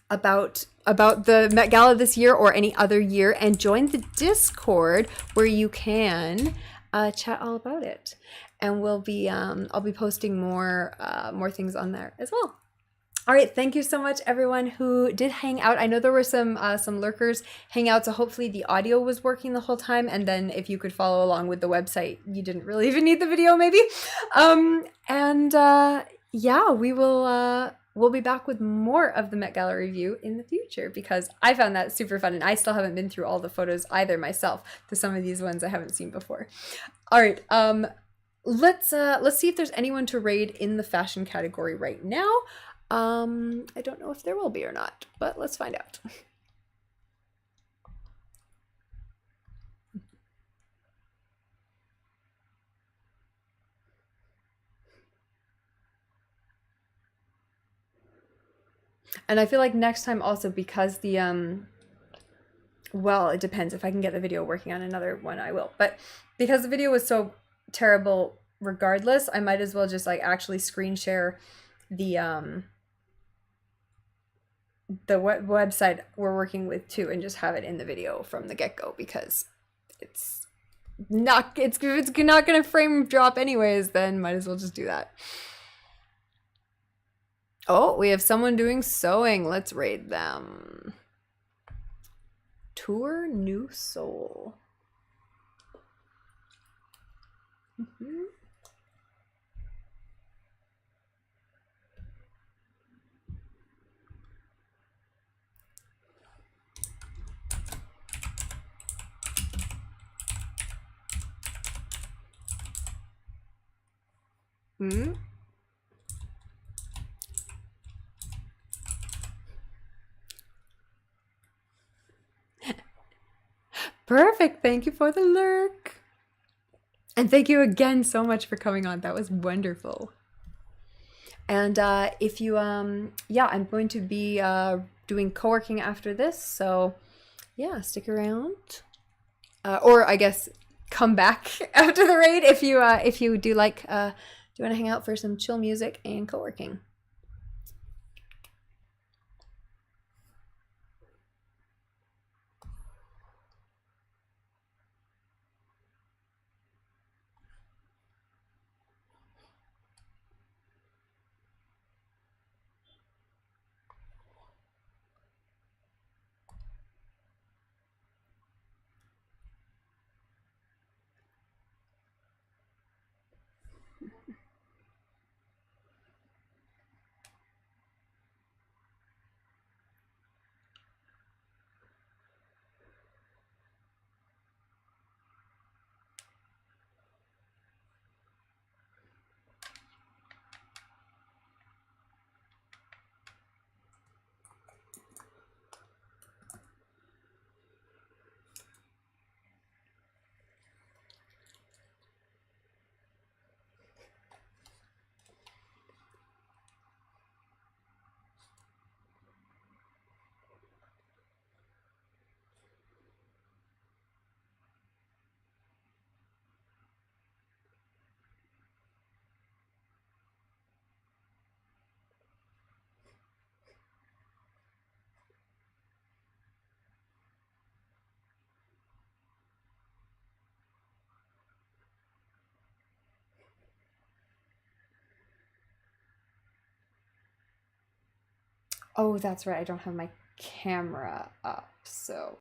A: about the Met Gala this year or any other year, and join the Discord where you can chat all about it. And we'll be I'll be posting more things on there as well. All right, thank you so much, everyone who did hang out. I know there were some lurkers hang out, so hopefully the audio was working the whole time. And then if you could follow along with the website, you didn't really even need the video, maybe. Yeah, we'll be back with more of the Met Gala review in the future, because I found that super fun, and I still haven't been through all the photos either myself. To some of these ones I haven't seen before. All right, let's see if there's anyone to raid in the fashion category right now. I don't know if there will be or not, but let's find out. And I feel like next time also, because the well, it depends. If I can get the video working on another one, I will. But because the video was so terrible regardless, I might as well just like actually screen share the website we're working with too, and just have it in the video from the get-go, because it's not gonna frame drop anyways, then might as well just do that. Oh, we have someone doing sewing. Let's raid them. Tour New Soul. Mm-hmm. Hmm? Perfect. Thank you for the lurk. And thank you again so much for coming on. That was wonderful. And if you, yeah, I'm going to be doing co-working after this. So yeah, stick around. Or I guess come back after the raid if you do like, do you want to hang out for some chill music and co-working. Oh, that's right. I don't have my camera up, so